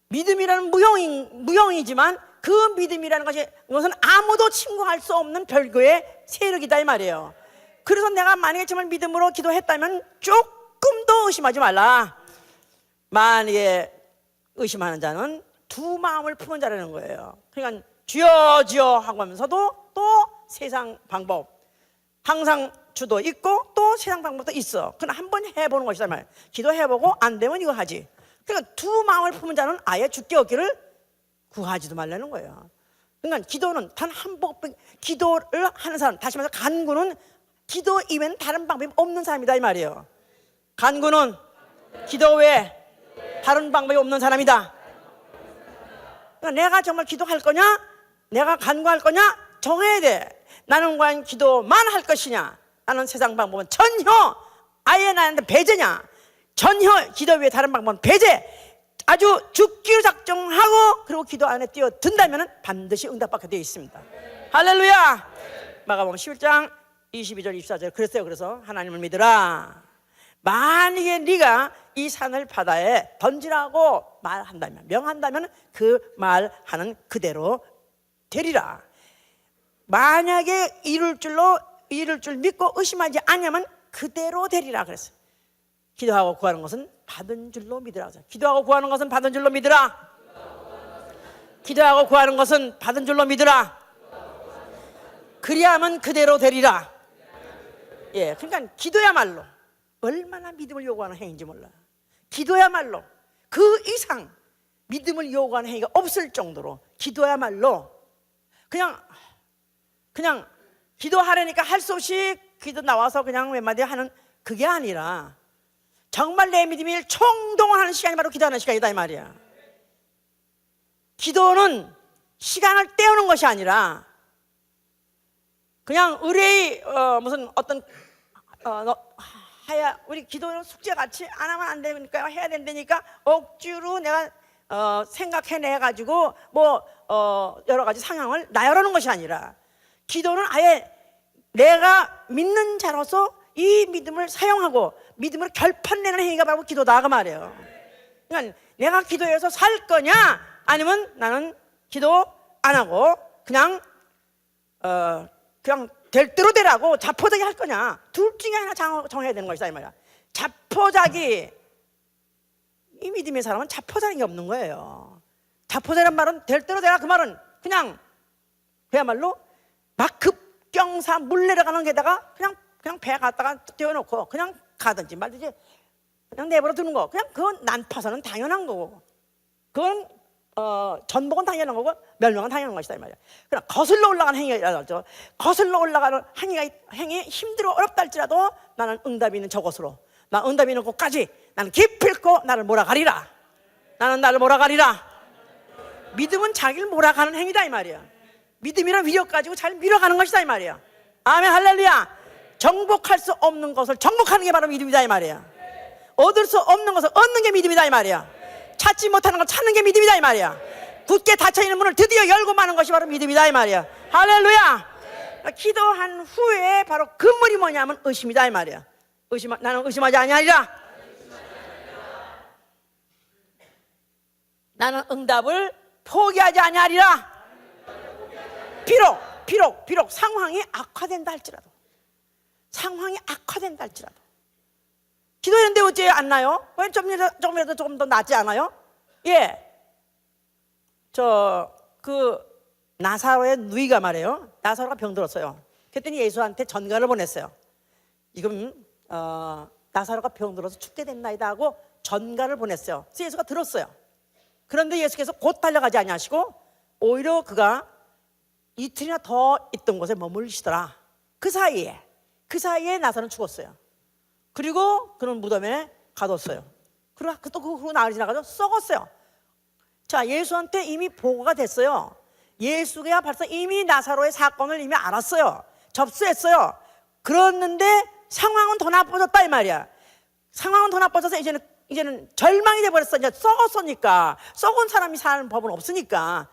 믿음이라는 무형이지만 그 믿음이라는 것은 아무도 침공할 수 없는 별개의 세력이다 이 말이에요. 그래서 내가 만약에 정말 믿음으로 기도했다면 조금 더 의심하지 말라. 만약에 의심하는 자는 두 마음을 품은 자라는 거예요. 그러니까 주여 주여 하고 하면서도 또 세상 방법, 항상 주도 있고 또 세상 방법도 있어. 그러나 한번 해보는 것이다 말이야. 기도해보고 안 되면 이거 하지. 그러니까 두 마음을 품은 자는 아예 주께 얻기를 구하지도 말라는 거예요. 그러니까 기도는 단 한 번, 기도를 하는 사람, 다시 말해서 간구는 기도 이외에는 다른 방법이 없는 사람이다 이 말이에요. 간구는 기도 외에 다른 방법이 없는 사람이다. 그러니까 내가 정말 기도할 거냐, 내가 간구할 거냐 정해야 돼. 나는 과연 기도만 할 것이냐, 나는 세상 방법은 전혀 아예 나한테 배제냐, 전혀 기도 외에 다른 방법은 배제. 아주 죽기로 작정하고 그리고 기도 안에 뛰어든다면 반드시 응답받게 되어 있습니다. 할렐루야. 마가복음 11장 22절 24절 그랬어요. 그래서 하나님을 믿으라. 만약에 네가 이 산을 바다에 던지라고 말한다면, 명한다면 그 말하는 그대로 되리라. 만약에 이룰 줄 믿고 의심하지 않으면 그대로 되리라 그랬어요. 기도하고 구하는 것은 받은 줄로 믿으라. 기도하고 구하는 것은 받은 줄로 믿으라. 기도하고 구하는 것은 받은 줄로 믿으라. 그리하면 그대로 되리라. 예, 그러니까 기도야말로 얼마나 믿음을 요구하는 행위인지 몰라. 기도야말로 그 이상 믿음을 요구하는 행위가 없을 정도로 기도야말로 그냥 기도하려니까 할 수 없이 기도 나와서 그냥 몇 마디 하는 그게 아니라 정말 내 믿음이 총동원하는 시간이 바로 기도하는 시간이다 이 말이야. 기도는 시간을 때우는 것이 아니라 그냥 의뢰의 무슨 어떤 우리 기도는 숙제같이 안 하면 안 되니까 해야 된다니까 억지로 내가 생각해내 가지고 뭐 여러 가지 상황을 나열하는 것이 아니라 기도는 아예 내가 믿는 자로서 이 믿음을 사용하고 믿음을 결판내는 행위가 바로 기도다 그 말이에요. 그러니까 내가 기도해서 살 거냐 아니면 나는 기도 안 하고 그냥 그냥 될 대로 되라고 자포자기 할 거냐, 둘 중에 하나 정해야 되는 것이다 이 말이야. 자포자기, 이 믿음의 사람은 자포자기 게 없는 거예요. 자포자기란 말은 될 대로 되라, 그 말은 그냥 그야말로 막 급경사 물 내려가는 게다가 그냥 배 갖다가 띄워놓고 그냥 가든지 말든지 그냥 내버려 두는 거, 그냥 그건 난파선은 당연한 거고, 그건 전복은 당연한 거고 멸망은 당연한 것이다 이 말이야. 그러나 거슬러 올라가는 행위라죠. 거슬러 올라가는 행위 힘들어 어렵다 할지라도 나는 응답이 있는 저곳으로, 나 응답이 있는 곳까지 나는 기필코 나를 몰아가리라. 나는 나를 몰아가리라. 믿음은 자기를 몰아가는 행위다 이 말이야. 믿음이란 위력 가지고 잘 밀어가는 것이다 이 말이야. 아멘, 할렐루야. 정복할 수 없는 것을 정복하는 게 바로 믿음이다 이 말이야. 얻을 수 없는 것을 얻는 게 믿음이다 이 말이야. 찾지 못하는 걸 찾는 게 믿음이다 이 말이야. 굳게 닫혀있는 문을 드디어 열고 마는 것이 바로 믿음이다 이 말이야. 할렐루야. 기도한 후에 바로 근물이 뭐냐면 의심이다 이 말이야. 나는 의심하지 아니하리라. 나는 응답을 포기하지 아니하리라. 비록 상황이 악화된다 할지라도, 상황이 악화된다 할지라도. 기도했는데 어째 안 나요? 왜 좀이라도 조금 더 낫지 않아요? 예. 나사로의 누이가 말이에요. 나사로가 병들었어요. 그랬더니 예수한테 전가를 보냈어요. 지금 나사로가 병들어서 죽게 됐나이다 하고 전가를 보냈어요. 그래서 예수가 들었어요. 그런데 예수께서 곧 달려가지 아니하시고 오히려 그가 이틀이나 더 있던 곳에 머물시더라. 그 사이에 나사로는 죽었어요. 그리고 그는 무덤에 가뒀어요. 그리고 또 그 후로 나흘이 지나가서 썩었어요. 자, 예수한테 이미 보고가 됐어요. 예수가 벌써 이미 나사로의 사건을 이미 알았어요. 접수했어요. 그랬는데 상황은 더 나빠졌다 이 말이야. 상황은 더 나빠져서 이제는 절망이 돼버렸어. 이제 썩었으니까, 썩은 사람이 사는 법은 없으니까.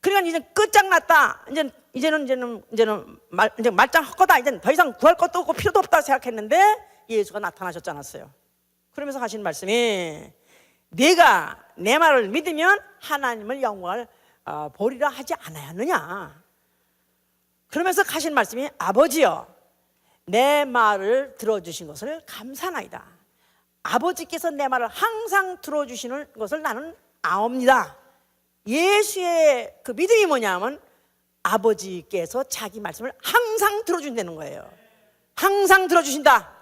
그러니까 이제 끝장났다. 이제는 말짱 헛거다. 이제 더 이상 구할 것도 없고 필요도 없다 생각했는데 예수가 나타나셨지 않았어요. 그러면서 하신 말씀이, 네가 내 말을 믿으면 하나님을 영광을 보리라 하지 않았느냐. 그러면서 하신 말씀이, 아버지여, 내 말을 들어주신 것을 감사나이다. 아버지께서 내 말을 항상 들어주시는 것을 나는 아옵니다. 예수의 그 믿음이 뭐냐면 아버지께서 자기 말씀을 항상 들어준다는 거예요. 항상 들어주신다.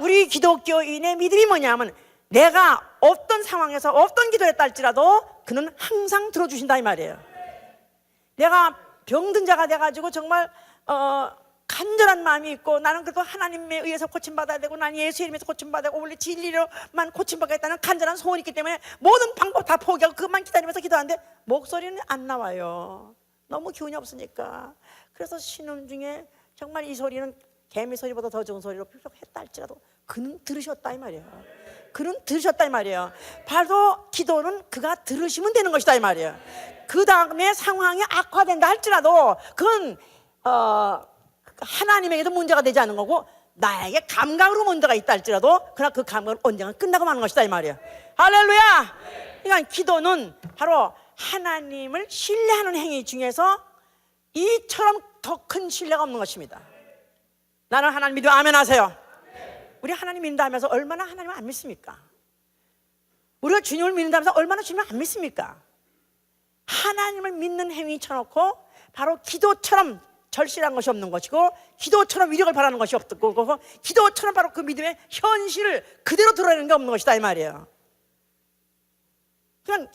우리 기독교인의 믿음이 뭐냐면 내가 어떤 상황에서 어떤 기도했다 할지라도 그는 항상 들어주신다 이 말이에요. 내가 병든 자가 돼가지고 정말 간절한 마음이 있고, 나는 그래도 하나님에 의해서 고침받아야 되고, 난 예수의 이름에서 고침받아야 되고, 원래 진리로만 고침받겠다는 간절한 소원이 있기 때문에 모든 방법 다 포기하고 그것만 기다리면서 기도하는데 목소리는 안 나와요. 너무 기운이 없으니까. 그래서 신음 중에 정말 이 소리는 개미 소리보다 더 좋은 소리로 했다 할지라도 그는 들으셨다 이 말이에요. 그는 들으셨다 이 말이에요. 바로 기도는 그가 들으시면 되는 것이다 이 말이에요. 그 다음에 상황이 악화된다 할지라도 그건 하나님에게도 문제가 되지 않은 거고, 나에게 감각으로 문제가 있다 할지라도 그러나 그 감각은 언젠가 끝나고 마는 것이다 이 말이에요. 할렐루야. 그러니까 기도는 바로 하나님을 신뢰하는 행위 중에서 이처럼 더 큰 신뢰가 없는 것입니다. 나는 하나님 믿으면 아멘 하세요. 우리 하나님 믿는다 하면서 얼마나 하나님을 안 믿습니까? 우리가 주님을 믿는다 하면서 얼마나 주님을 안 믿습니까? 하나님을 믿는 행위 쳐놓고 바로 기도처럼 절실한 것이 없는 것이고, 기도처럼 위력을 바라는 것이 없고, 기도처럼 바로 그 믿음의 현실을 그대로 드러내는 게 없는 것이다 이 말이에요. 그러니까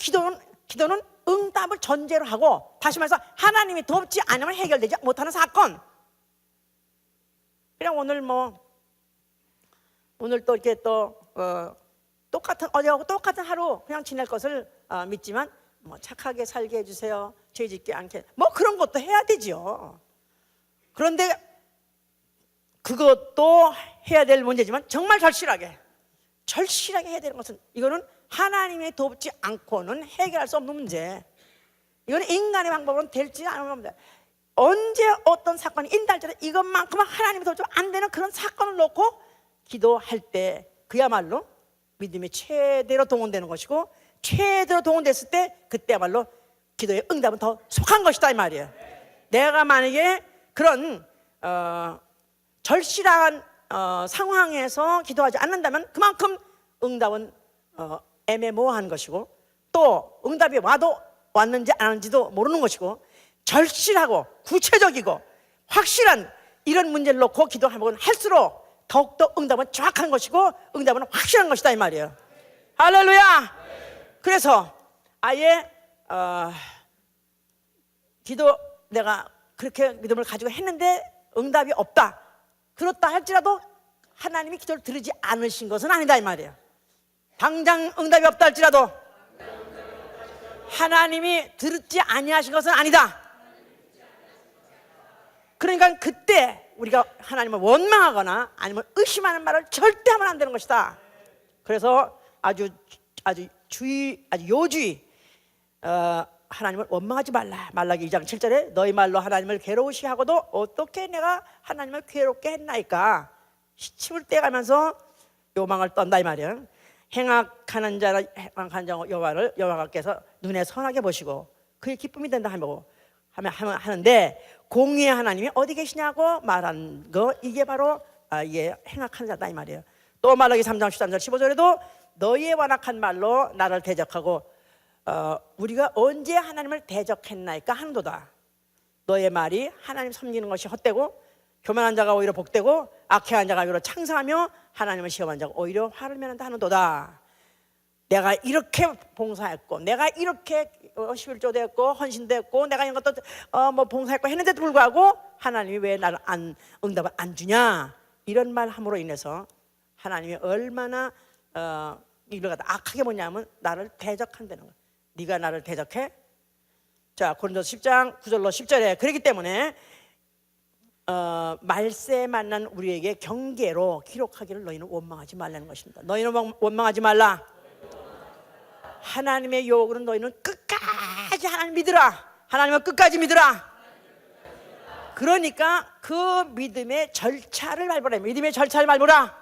기도는 응답을 전제로 하고, 다시 말해서 하나님이 돕지 않으면 해결되지 못하는 사건. 그냥 오늘 또 이렇게 똑같은 어제하고 똑같은 하루 그냥 지낼 것을 믿지만 착하게 살게 해주세요, 죄 짓지 않게, 그런 것도 해야 되죠. 그런데 그것도 해야 될 문제지만 정말 절실하게 해야 되는 것은, 이거는 하나님이 돕지 않고는 해결할 수 없는 문제. 이거는 인간의 방법으로는 될지 않은 문제. 언제 어떤 사건이 인달자로 이것만큼은 하나님이 돕지 안 되는 그런 사건을 놓고 기도할 때 그야말로 믿음이 최대로 동원되는 것이고, 최대로 동원됐을 때 그때야말로 기도의 응답은 더 속한 것이다 이 말이에요. 내가 만약에 그런 절실한 상황에서 기도하지 않는다면 그만큼 응답은 애매모호한 것이고, 또 응답이 와도 왔는지 안 왔는지도 모르는 것이고, 절실하고 구체적이고 확실한 이런 문제를 놓고 기도하면 할수록 더욱더 응답은 정확한 것이고 응답은 확실한 것이다 이 말이에요. 할렐루야. 그래서 아예 기도 내가 그렇게 믿음을 가지고 했는데 응답이 없다, 그렇다 할지라도 하나님이 기도를 들으지 않으신 것은 아니다 이 말이에요. 당장 응답이 없다 할지라도 하나님이 들지 아니하신 것은 아니다. 그러니까 그때 우리가 하나님을 원망하거나 아니면 의심하는 말을 절대 하면 안 되는 것이다. 그래서 아주 요주의 하나님을 원망하지 말라. 말라기 2장 7절에 너희 말로 하나님을 괴로우시게 하고도 어떻게 내가 하나님을 괴롭게 했나이까. 시침을 떼가면서 요망을 떤다 이 말이야. 행악하는 자라 행악한 자 여호와께서 눈에 선하게 보시고 그의 기쁨이 된다 하는데, 공의의 하나님이 어디 계시냐고 말한 거, 이게 바로 이게 행악한 자다 이 말이에요. 또 말라기 3장 13절 15절에도 너희의 완악한 말로 나를 대적하고 우리가 언제 하나님을 대적했나이까 하는도다. 너의 말이 하나님 섬기는 것이 헛되고 교만한 자가 오히려 복되고 악행한 자가 오히려 창성하며 하나님을 시험한 자가 오히려 화를 면한다 하는도다. 내가 이렇게 봉사했고 내가 이렇게 11조도 했고 헌신도 했고 내가 이런 것도 봉사했고 했는데도 불구하고 하나님이 왜 나를 응답을 안 주냐, 이런 말 함으로 인해서 하나님이 얼마나 이걸 갖다 악하게 보냐면 나를 대적한다는 거야. 네가 나를 대적해? 자, 고린도서 10장 9절로 10절에 그렇기 때문에 말세에 만난 우리에게 경계로 기록하기를 너희는 원망하지 말라는 것입니다. 너희는 원망하지 말라. 하나님의 요구는 너희는 끝까지 하나님 믿으라. 하나님은 끝까지 믿으라. 그러니까 그 믿음의 절차를 밟으라. 믿음의 절차를 밟으라.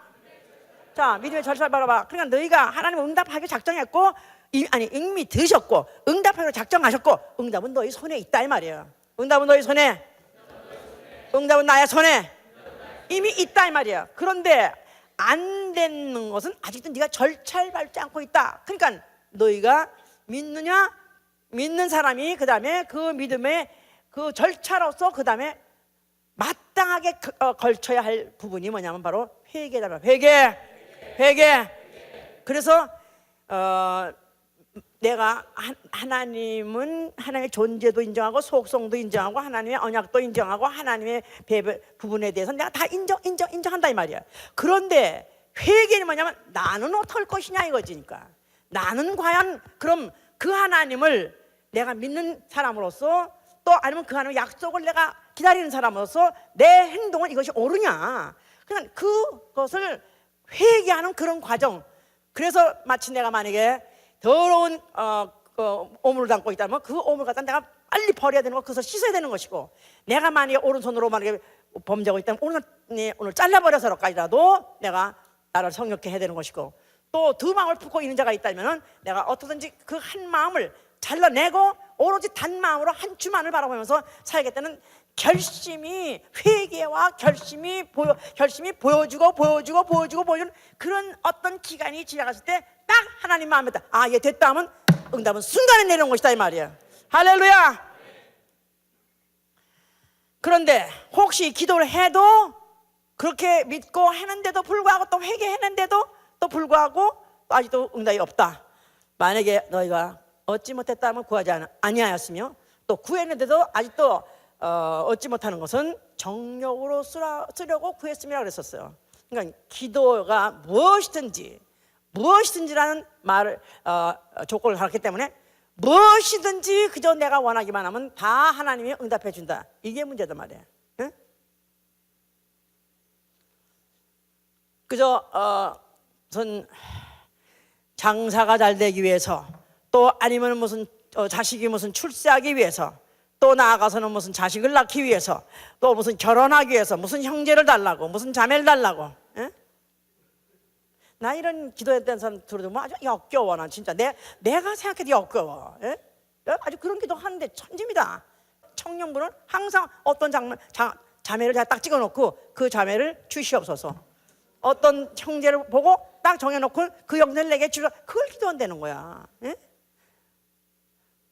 자, 믿음의 절차를 밟아봐. 그러니까 너희가 하나님 응답하기 작정했고 이미 들으셨고 응답하기로 작정하셨고 응답은 너희 손에 있다 이 말이에요. 응답은 너희 손에, 응답은 나의 손에 이미 있다 이 말이에요. 그런데 안 되는 것은 아직도 네가 절차를 밟지 않고 있다. 그러니까 너희가 믿느냐, 믿는 사람이 그 다음에 그 믿음의 그 절차로서 그 다음에 마땅하게 걸쳐야 할 부분이 뭐냐면 바로 회개다. 회개. 그래서 내가 하나님은 하나님의 존재도 인정하고 속성도 인정하고 하나님의 언약도 인정하고 하나님의 부분에 대해서 내가 다 인정한다 이 말이야. 그런데 회개는 뭐냐면 나는 어떨 것이냐 이거지니까. 나는 과연 그럼 그 하나님을 내가 믿는 사람으로서 또 아니면 그 하나님의 약속을 내가 기다리는 사람으로서 내 행동은 이것이 옳으냐, 그냥 그것을 회개하는 그런 과정. 그래서 마치 내가 만약에 더러운 오물을 담고 있다면 그 오물 갖다 내가 빨리 버려야 되는 거, 그것을 씻어야 되는 것이고, 내가 만약에 오른손으로 만약에 범죄하고 있다면 오늘 잘라버려서까지라도 내가 나를 성욕케 해야 되는 것이고, 또 두 마음을 품고 있는 자가 있다면 내가 어떻든지 그 한 마음을 잘라내고 오로지 단 마음으로 한 주만을 바라보면서 살겠다는 결심이, 회개와 결심이 보여주고 보여주는 그런 어떤 기간이 지나갔을 때 딱 하나님 마음에 얘 됐다 하면 응답은 순간에 내려온 것이다 이 말이야. 할렐루야. 그런데 혹시 기도를 해도 그렇게 믿고 했는데도 불구하고 또 회개했는데도 또 불구하고 또 아직도 응답이 없다. 만약에 너희가 얻지 못했다면 구하지 아니하였으며 또 구했는데도 아직도 얻지 못하는 것은 정욕으로 쓰려고 구했음이라 그랬었어요. 그러니까 기도가 무엇이든지라는 말을 조건을 달았기 때문에 무엇이든지 그저 내가 원하기만 하면 다 하나님이 응답해 준다. 이게 문제단 말이에요. 응? 그저 무슨 장사가 잘 되기 위해서, 또 아니면 무슨 자식이 무슨 출세하기 위해서, 또 나아가서는 무슨 자식을 낳기 위해서, 또 무슨 결혼하기 위해서 무슨 형제를 달라고 무슨 자매를 달라고. 에? 나 이런 기도했던 사람 들어도 아주 역겨워. 난 진짜 내가 생각해도 역겨워. 에? 아주 그런 기도 하는데 천지입니다. 청년부는 항상 어떤 자매를 딱 찍어놓고 그 자매를 주시옵소서. 어떤 형제를 보고 딱 정해놓고 그 형제를 내게 주라. 그걸 기도한다는 거야. 예?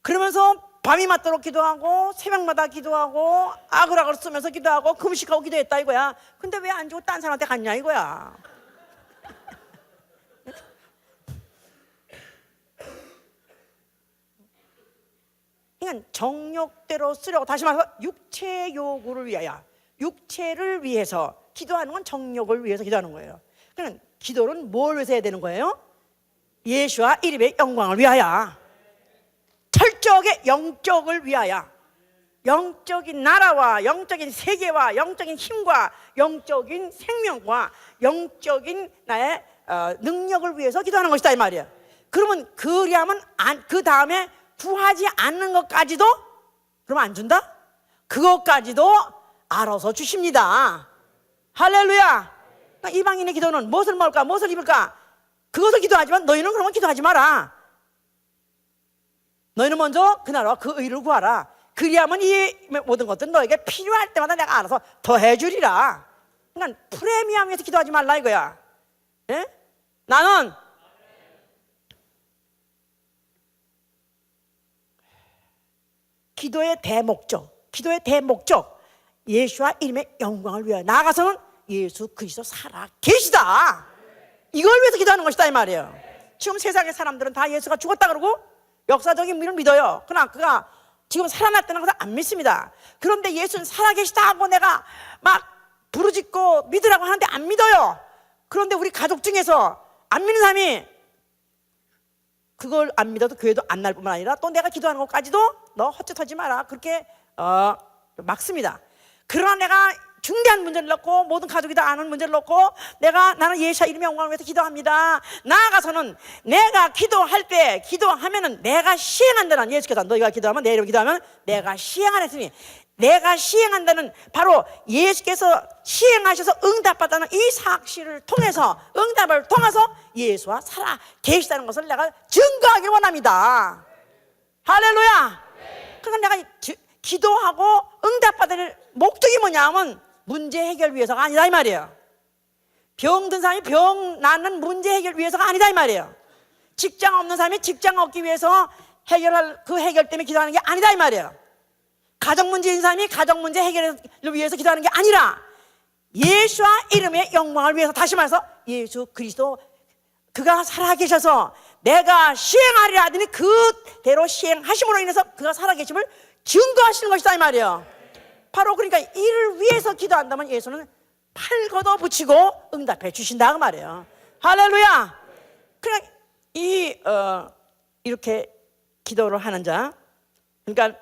그러면서 밤이 맞도록 기도하고 새벽마다 기도하고 아글아글 쓰면서 기도하고 금식하고 기도했다 이거야. 근데 왜 안 주고 딴 사람한테 갔냐 이거야. 그러니까 정욕대로 쓰려고, 다시 말해서 육체 요구를 위하여, 육체를 위해서 기도하는 건 정욕을 위해서 기도하는 거예요. 그러니까 기도는 뭘 위해서 해야 되는 거예요? 예수와 이름의 영광을 위하여, 철저하게 영적을 위하여, 영적인 나라와 영적인 세계와 영적인 힘과 영적인 생명과 영적인 나의 능력을 위해서 기도하는 것이다 이 말이야. 그러면 그리하면 그 다음에 구하지 않는 것까지도 그러면 안 준다? 그것까지도 알아서 주십니다. 할렐루야. 그러니까 이방인의 기도는 무엇을 먹을까 무엇을 입을까 그것을 기도하지만 너희는 그러면 기도하지 마라. 너희는 먼저 그 나라와 그 의를 구하라. 그리하면 이 모든 것들은 너에게 필요할 때마다 내가 알아서 더해 주리라. 그러니까 프리미엄에서 기도하지 말라 이거야. 예? 나는 기도의 대목적 예수와 이름의 영광을 위하여 나아가서는 예수 그리스도 살아 계시다. 이걸 위해서 기도하는 것이다 이 말이에요. 지금 세상의 사람들은 다 예수가 죽었다 그러고 역사적인 의미를 믿어요. 그러나 그가 지금 살아났다는 것을 안 믿습니다. 그런데 예수는 살아계시다 하고 내가 막 부르짖고 믿으라고 하는데 안 믿어요. 그런데 우리 가족 중에서 안 믿는 사람이 그걸 안 믿어도 교회도 안 날 뿐만 아니라 또 내가 기도하는 것까지도 너 헛짓하지 마라 그렇게 막습니다. 그러나 내가 중대한 문제를 놓고 모든 가족이 다 아는 문제를 놓고 나는 예수와 이름의 영광을 위해서 기도합니다. 나아가서는 내가 기도할 때 기도하면은 내가 시행한다는, 예수께서 너희가 기도하면 내 이름으로 기도하면 내가 시행하랬으니 내가 시행한다는 바로 예수께서 시행하셔서 응답받다는 이 사실을 통해서 응답을 통해서 예수와 살아 계시다는 것을 내가 증거하길 원합니다. 할렐루야. 그러니까 내가 기도하고 응답받을 목적이 뭐냐면 문제 해결 위해서가 아니다 이 말이에요. 병든 사람이 병 낫는 문제 해결 위해서가 아니다 이 말이에요. 직장 없는 사람이 직장 얻기 위해서 해결할 그 해결 때문에 기도하는 게 아니다 이 말이에요. 가정 문제인 사람이 가정 문제 해결을 위해서 기도하는 게 아니라 예수와 이름의 영광을 위해서, 다시 말해서 예수 그리스도 그가 살아계셔서 내가 시행하리라 하더니 그대로 시행하심으로 인해서 그가 살아계심을 증거하시는 것이다 이 말이에요. 바로 그러니까 이를 위해서 기도한다면 예수는 팔 걷어붙이고 응답해 주신다 그 말이에요. 할렐루야. 그러니까 이렇게 기도를 하는 자, 그러니까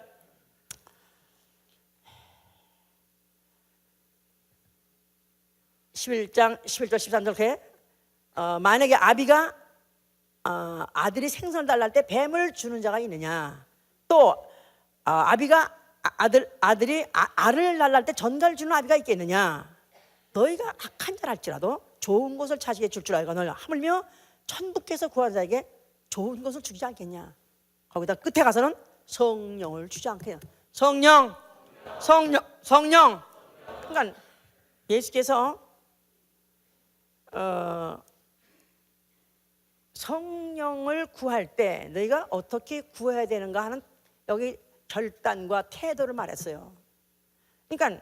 11장 11절 13절 이렇게 만약에 아비가 아들이 생선을 달라 할 때 뱀을 주는 자가 있느냐, 또 아비가 아들이 알을 달라 할 때 전갈을 주는 아비가 있겠느냐. 너희가 악한 자랄지라도 좋은 것을 자식에게 줄 알고 너희 하물며 천부께서 구하는 자에게 좋은 것을 주지 않겠냐. 거기다 끝에 가서는 성령을 주지 않겠냐. 성령. 그러니까 예수께서 성령을 구할 때 너희가 어떻게 구해야 되는가 하는 여기 결단과 태도를 말했어요. 그러니까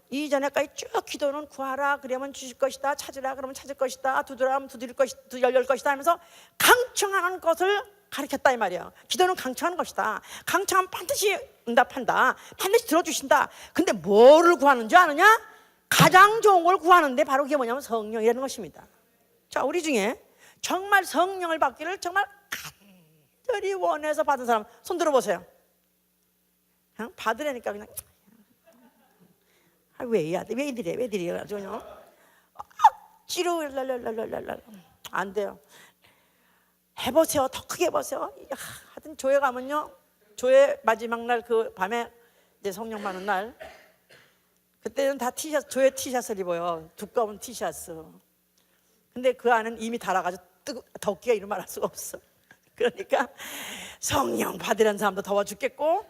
이전에까지 쭉 기도는 구하라 그러면 주실 것이다, 찾으라 그러면 찾을 것이다, 두드라 하면 두드릴 것이다, 열릴 것이다 하면서 강청하는 것을 가르쳤다 이 말이에요. 기도는 강청하는 것이다. 강청하면 반드시 응답한다, 반드시 들어주신다. 근데 뭐를 구하는 줄 아느냐? 가장 좋은 걸 구하는데 바로 그게 뭐냐면 성령이라는 것입니다. 자, 우리 중에 정말 성령을 받기를 정말 간절히 원해서 받은 사람 손 들어보세요. 그냥 받으라니까 그냥 왜 이래 가지고 억지로 안 돼요. 해보세요. 더 크게 해보세요. 하여튼 교회 가면요, 교회 마지막 날 그 밤에 이제 성령 받는 날, 그때는 다 교회 티셔츠를 입어요. 두꺼운 티셔츠. 근데 그 안은 이미 달아가지고 덥기가 이루 말할 수가 없어. 그러니까 성령 받으려는 사람도 더워 죽겠고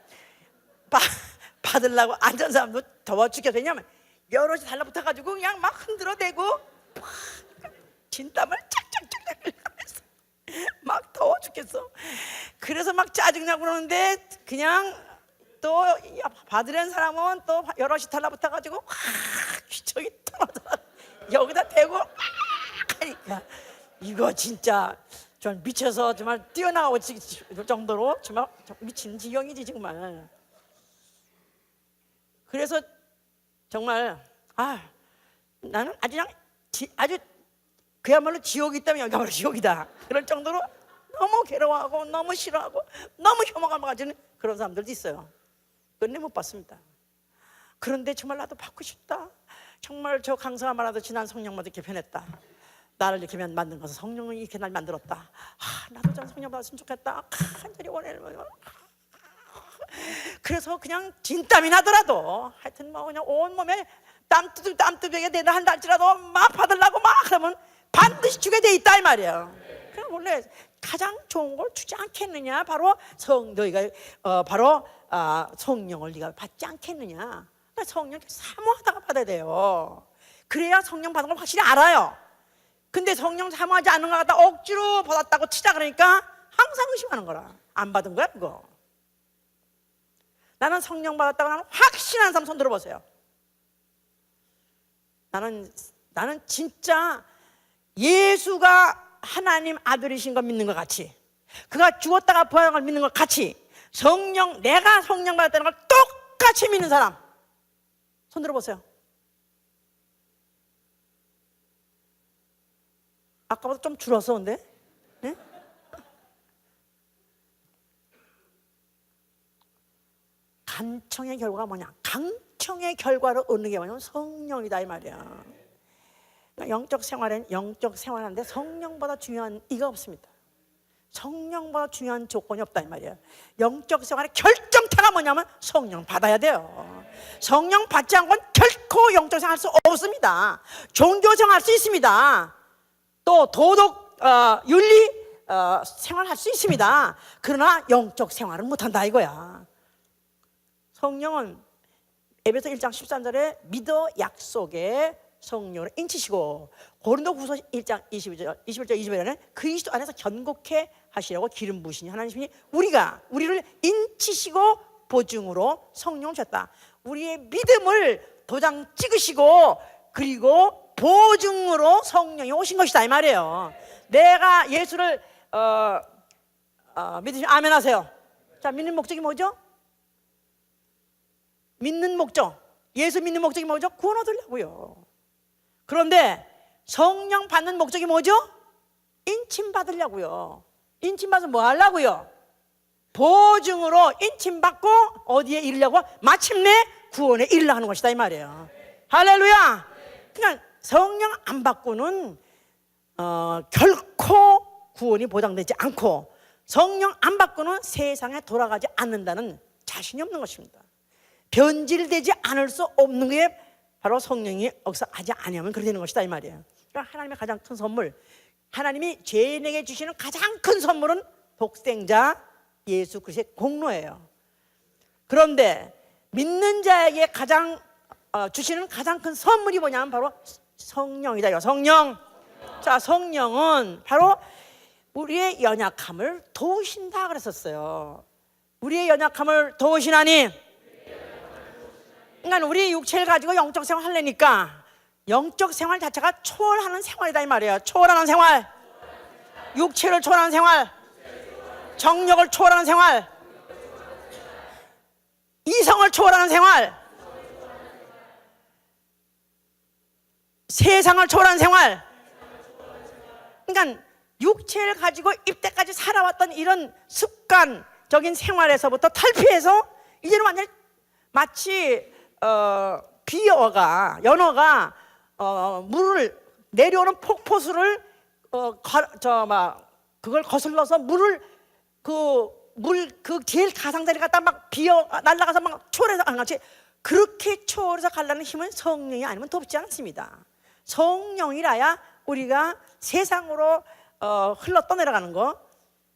받으려고 앉은 사람도 더워 죽겠어. 왜냐면 여럿이 달라붙어가지고 그냥 막 흔들어대고 진땀을 쫙쫙쫙쫙 흘리면서 막 더워 죽겠어. 그래서 막 짜증나고 그러는데 그냥 또 받으려는 사람은 또 여럿이 달라붙어가지고 저기 떨어져 여기다 대고 하니까 이거 진짜 좀 미쳐서 정말 뛰어나가고 정도로 정말 미친 지경이지 정말. 그래서 정말 나는 아주 그야말로 지옥이 있다면 여기가 바로 지옥이다 그럴 정도로 너무 괴로워하고 너무 싫어하고 너무 혐오감을 가지는 그런 사람들도 있어요. 은혜 못 받습니다. 그런데 정말 나도 받고 싶다. 정말 저 강사가 말하듯이 난 성령받을 이렇게 변했다. 나를 이렇게 만든 것은 성령이 이렇게 날 만들었다. 나도 전 성령 받았으면 좋겠다. 간절히 원해. 그래서 그냥 진땀이 나더라도 하여튼 뭐 그냥 온몸에 땀뚜벅이 내다 한다 할지라도 막 받으려고 막 그러면 반드시 주게 돼 있다 이 말이에요. 그럼 원래 가장 좋은 걸 주지 않겠느냐. 바로 너희가 바로 성령을 네가 받지 않겠느냐. 그러니까 성령 사모하다가 받아야 돼요. 그래야 성령 받은 걸 확실히 알아요. 근데 성령 사모하지 않는 걸 갖다 억지로 받았다고 치자 그러니까 항상 의심하는 거라. 안 받은 거야 그거. 나는 성령 받았다고 하는 확신한 사람 손 들어보세요. 나는 진짜 예수가 하나님 아들이신 거 믿는 것 같이, 그가 죽었다가 부활한 걸 믿는 것 같이, 내가 성령 받았다는 걸 똑같이 믿는 사람 손 들어보세요. 아까보다 좀 줄었어 근데? 네? 간청의 결과가 뭐냐? 강청의 결과를 얻는 게 뭐냐면 성령이다 이 말이야. 영적 생활하는데 성령보다 중요한 이가 없습니다. 성령보다 중요한 조건이 없다 이 말이야. 영적 생활의 결정타가 뭐냐면 성령 받아야 돼요. 성령 받지 않고는 결코 영적 생활할 수 없습니다. 종교 생활할 수 있습니다. 또 도덕 윤리 생활할 수 있습니다. 그러나 영적 생활은 못한다 이거야. 성령은 에베소 1장 13절에 믿어 약속에 성령을 인치시고, 고린도후서 1장 21절 22절에는 그리스도 안에서 견고케 하시려고 기름 부으시니 하나님이 우리를 인치시고 보증으로 성령을 주셨다. 우리의 믿음을 도장 찍으시고 그리고 보증으로 성령이 오신 것이다 이 말이에요. 내가 예수를 믿으시면 아멘 하세요. 자, 믿는 목적이 뭐죠? 믿는 목적, 예수 믿는 목적이 뭐죠? 구원 얻으려고요. 그런데 성령 받는 목적이 뭐죠? 인침 받으려고요. 인침 받으면 뭐 하려고요? 보증으로 인침 받고 어디에 이르려고? 마침내 구원에 이르려 하는 것이다 이 말이에요. 할렐루야. 그러니까 성령 안 받고는 결코 구원이 보장되지 않고, 성령 안 받고는 세상에 돌아가지 않는다는 자신이 없는 것입니다. 변질되지 않을 수 없는 게 바로 성령이 역사하지 아니하면 그렇게 되는 것이다 이 말이에요. 그러니까 하나님의 가장 큰 선물, 하나님이 죄인에게 주시는 가장 큰 선물은 독생자 예수 그리스도의 공로예요. 그런데 믿는 자에게 가장 주시는 가장 큰 선물이 뭐냐면 바로 성령이다. 성령. 자, 성령은 바로 우리의 연약함을 도우신다 그랬었어요. 우리의 연약함을 도우시나니, 그러니까 우리 육체를 가지고 영적 생활 하려니까 영적 생활 자체가 초월하는 생활이다 이 말이에요. 초월하는 생활, 육체를 초월하는 생활, 정력을 초월하는 생활, 이성을 초월하는 생활, 세상을 초월하는 생활. 그러니까 육체를 가지고 입대까지 살아왔던 이런 습관적인 생활에서부터 탈피해서 이제는 완전히 마치 연어가 물을 내려오는 폭포수를 그걸 거슬러서 그 제일 가상자리 갖다 막 날아가서 막 초월해서 안 같이 그렇게 초월해서 가려는 힘은 성령이 아니면 돕지 않습니다. 성령이라야 우리가 세상으로 흘러 떠내려가는 거,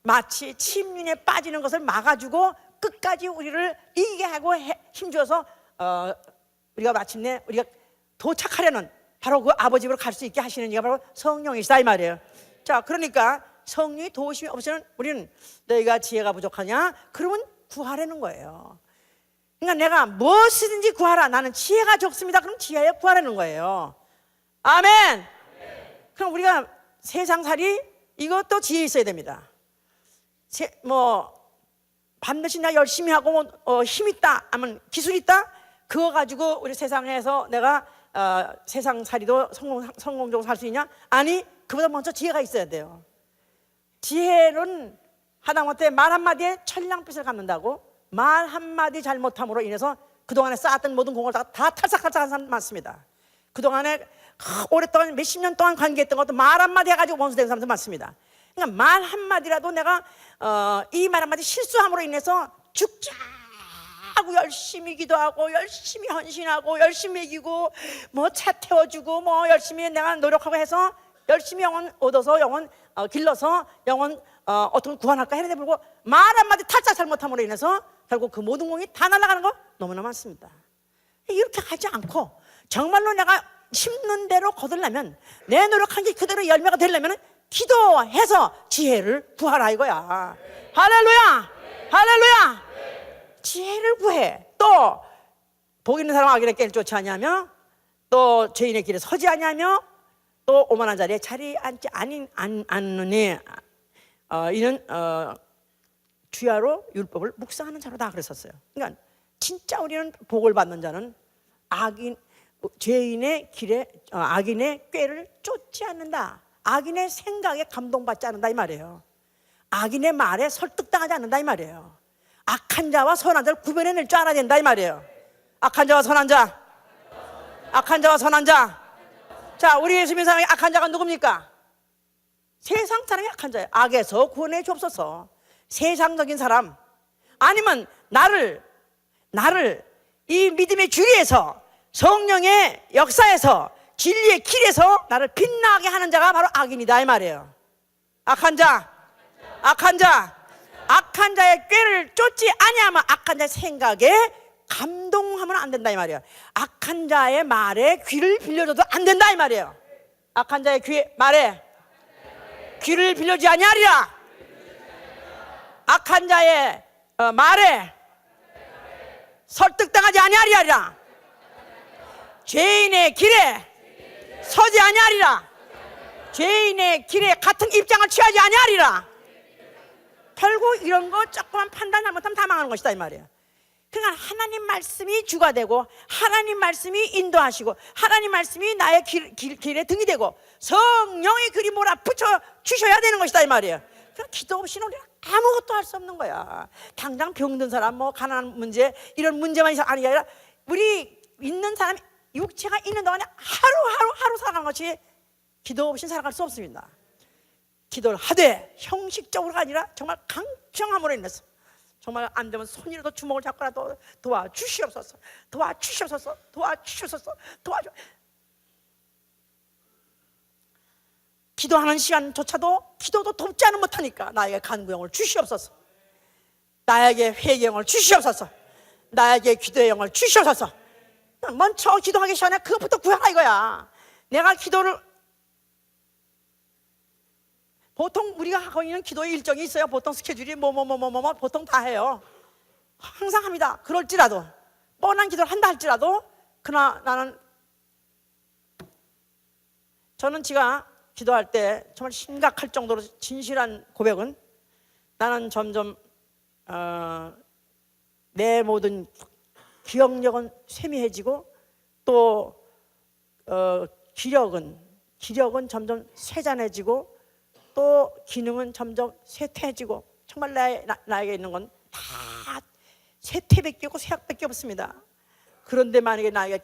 마치 침륜에 빠지는 것을 막아주고 끝까지 우리를 이기게 하고 힘줘서 우리가 마침내 우리가 도착하려는 바로 그 아버지 집으로 갈 수 있게 하시는 이가 바로 성령이시다 이 말이에요. 자, 그러니까 성령이 도우심이 없으면 우리는 너희가 지혜가 부족하냐? 그러면 구하라는 거예요. 그러니까 내가 무엇이든지 구하라. 나는 지혜가 적습니다. 그럼 지혜에 구하라는 거예요. 아멘. 그럼 우리가 세상살이 이것도 지혜 있어야 됩니다. 반드시 내가 열심히 하고 힘 있다 하면 기술 있다 그거 가지고 우리 세상에서 내가 세상살이도 성공적으로 살 수 있냐? 아니, 그보다 먼저 지혜가 있어야 돼요. 지혜는 하다못해 말 한마디에 천냥빚을 갚는다고. 말 한마디 잘못함으로 인해서 그동안에 쌓았던 모든 공을 다 탈삭탈삭한 사람 많습니다. 그동안에 오랫동안 몇십 년 동안 관계했던 것도 말 한마디 해가지고 원수되는 사람도 많습니다. 그러니까 말 한마디라도 내가 이 말 한마디 실수함으로 인해서 죽자 하고 열심히 기도하고 열심히 헌신하고 열심히 이기고 뭐 차 태워주고 뭐 열심히 내가 노력하고 해서 열심히 영혼 얻어서 영혼 길러서 영혼 어떻게 구원할까 해야 되고 말 한마디 탈짝 잘못함으로 인해서 결국 그 모든 공이 다 날아가는 거 너무나 많습니다. 이렇게 하지 않고 정말로 내가 심는 대로 거두려면 내 노력한 게 그대로 열매가 되려면 기도해서 지혜를 구하라 이거야. 할렐루야, 할렐루야. 지혜를 구해. 또 복 있는 사람 악인의 길을 쫓지 아니하며 또 죄인의 길에 서지 아니하며 또 오만한 자리에 자리 앉지 않느니 이는 주야로 율법을 묵상하는 자로다 그랬었어요. 그러니까 진짜 우리는 복을 받는 자는 죄인의 길에 악인의 꾀를 쫓지 않는다. 악인의 생각에 감동받지 않는다 이 말이에요. 악인의 말에 설득당하지 않는다 이 말이에요. 악한 자와 선한 자를 구별해낼 줄 알아야 된다 이 말이에요. 악한 자와 선한 자, 악한 자와 선한 자. 자, 우리 예수 믿는 사람이 악한 자가 누굽니까? 세상 사람이 악한 자예요. 악에서 구원해 주옵소서. 세상적인 사람 아니면 나를 이 믿음의 주리에서 성령의 역사에서 진리의 길에서 나를 빛나게 하는 자가 바로 악인이다 이 말이에요. 악한 자, 악한 자, 악한 자의 꾀를 쫓지 아니하면 악한 자의 생각에 감동하면 안 된다 이 말이에요. 악한 자의 말에 귀를 빌려줘도 안 된다 이 말이에요. 악한 자의 말에 귀를 빌려주지 아니하리라. 악한 자의 말에 설득당하지 아니하리라. 죄인의 길에 서지 아니하리라. 죄인의 길에 같은 입장을 취하지 아니하리라. 결국 이런 거 조금만 판단 잘못하면 다 망하는 것이다 이 말이에요. 그러니까 하나님 말씀이 주가 되고 하나님 말씀이 인도하시고 하나님 말씀이 나의 길에 등이 되고 성령의 글이 몰아붙여 주셔야 되는 것이다 이 말이에요. 그러니까 기도 없이는 우리가 아무것도 할 수 없는 거야. 당장 병든 사람 뭐 가난한 문제 이런 문제만 있어 아니라 우리 있는 사람 육체가 있는 동안에 하루 살아가는 것이 기도 없이 살아갈 수 없습니다. 기도를 하되 형식적으로가 아니라 정말 강경함으로 인해서 정말 안 되면 손이라도 주먹을 잡고라도 도와주시옵소서, 도와주시옵소서, 도와주시옵소서, 도와줘. 기도하는 시간조차도 기도도 돕지 않으면 못하니까 나에게 간구형을 주시옵소서, 나에게 회개형을 주시옵소서, 나에게 기도의 영을 주시옵소서. 먼저 기도하기 전에 그것부터 구하라 이거야. 내가 기도를 보통 우리가 하고 있는 기도의 일정이 있어요. 보통 스케줄이 뭐 보통 다 해요. 항상 합니다. 그럴지라도 뻔한 기도를 한다 할지라도 그러나 저는 제가 기도할 때 정말 심각할 정도로 진실한 고백은 나는 점점 내 모든 기억력은 쇠미해지고 또 기력은 점점 쇠잔해지고 또 기능은 점점 쇠퇴해지고 정말 나에게 있는 건 다 쇠퇴밖에 없고 쇠약밖에 없습니다. 그런데 만약에 나에게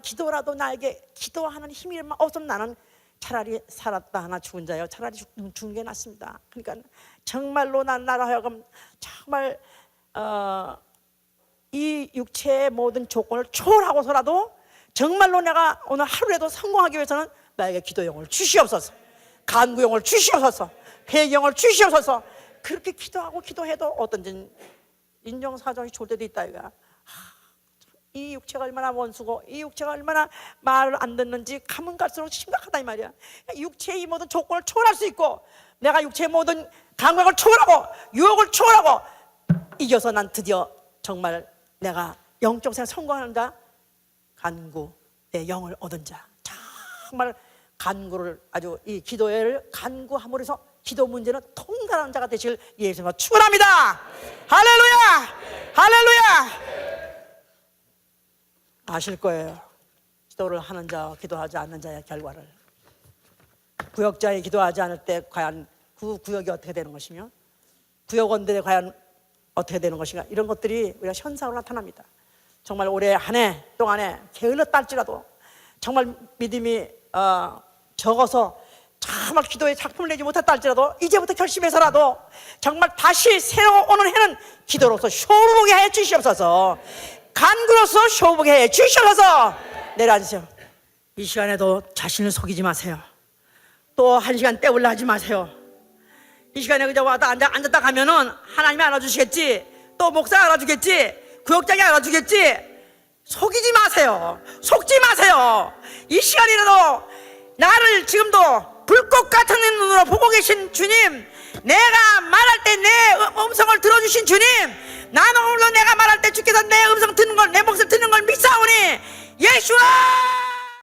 기도라도 나에게 기도하는 힘이 없으면 나는 차라리 살았다 하나 죽은 자요 차라리 죽는 게 낫습니다. 그러니까 정말로 나로 하여금 정말 이 육체의 모든 조건을 초월하고서라도 정말로 내가 오늘 하루에도 성공하기 위해서는 나에게 기도용을 주시옵소서, 간구용을 주시옵소서, 회개용을 주시옵소서. 그렇게 기도하고 기도해도 어떤지 인정사정이 좋을 때도 있다 이거야. 이 육체가 얼마나 원수고 이 육체가 얼마나 말을 안 듣는지 가면 갈수록 심각하다 이 말이야. 육체의 이 모든 조건을 초월할 수 있고 내가 육체의 모든 감각을 초월하고 유혹을 초월하고 이겨서 난 드디어 정말 내가 영적 생활 성공하는 자, 간구 내 영을 얻은 자, 정말 간구를 아주 이 기도를 간구함으로 해서 기도 문제는 통달하는 자가 되시길 예수님으로 축원합니다. 할렐루야, 할렐루야. 아실 거예요. 기도를 하는 자와 기도하지 않는 자의 결과를. 구역자의 기도하지 않을 때 과연 그 구역이 어떻게 되는 것이며 구역원들이 과연 어떻게 되는 것인가, 이런 것들이 우리가 현상으로 나타납니다. 정말 올해 한 해 동안에 게을렀다 할지라도 정말 믿음이 적어서 정말 기도에 작품을 내지 못했다 할지라도 이제부터 결심해서라도 정말 다시 새로 오는 해는 기도로서 쇼부보게 해 주시옵소서. 간구로서 쇼부보게 해 주시옵소서. 내려앉으세요. 이 시간에도 자신을 속이지 마세요. 또 한 시간 때우려 하지 마세요. 이 시간에 그저 와서 앉았다 가면은 하나님이 알아주시겠지, 또 목사가 알아주겠지, 구역장이 알아주겠지. 속이지 마세요. 속지 마세요. 이 시간이라도 나를 지금도 불꽃 같은 눈으로 보고 계신 주님, 내가 말할 때 내 음성을 들어주신 주님, 나는 오늘도 내가 말할 때 주께서 내 음성 듣는 걸, 내 목소리 듣는 걸 믿사오니 예수와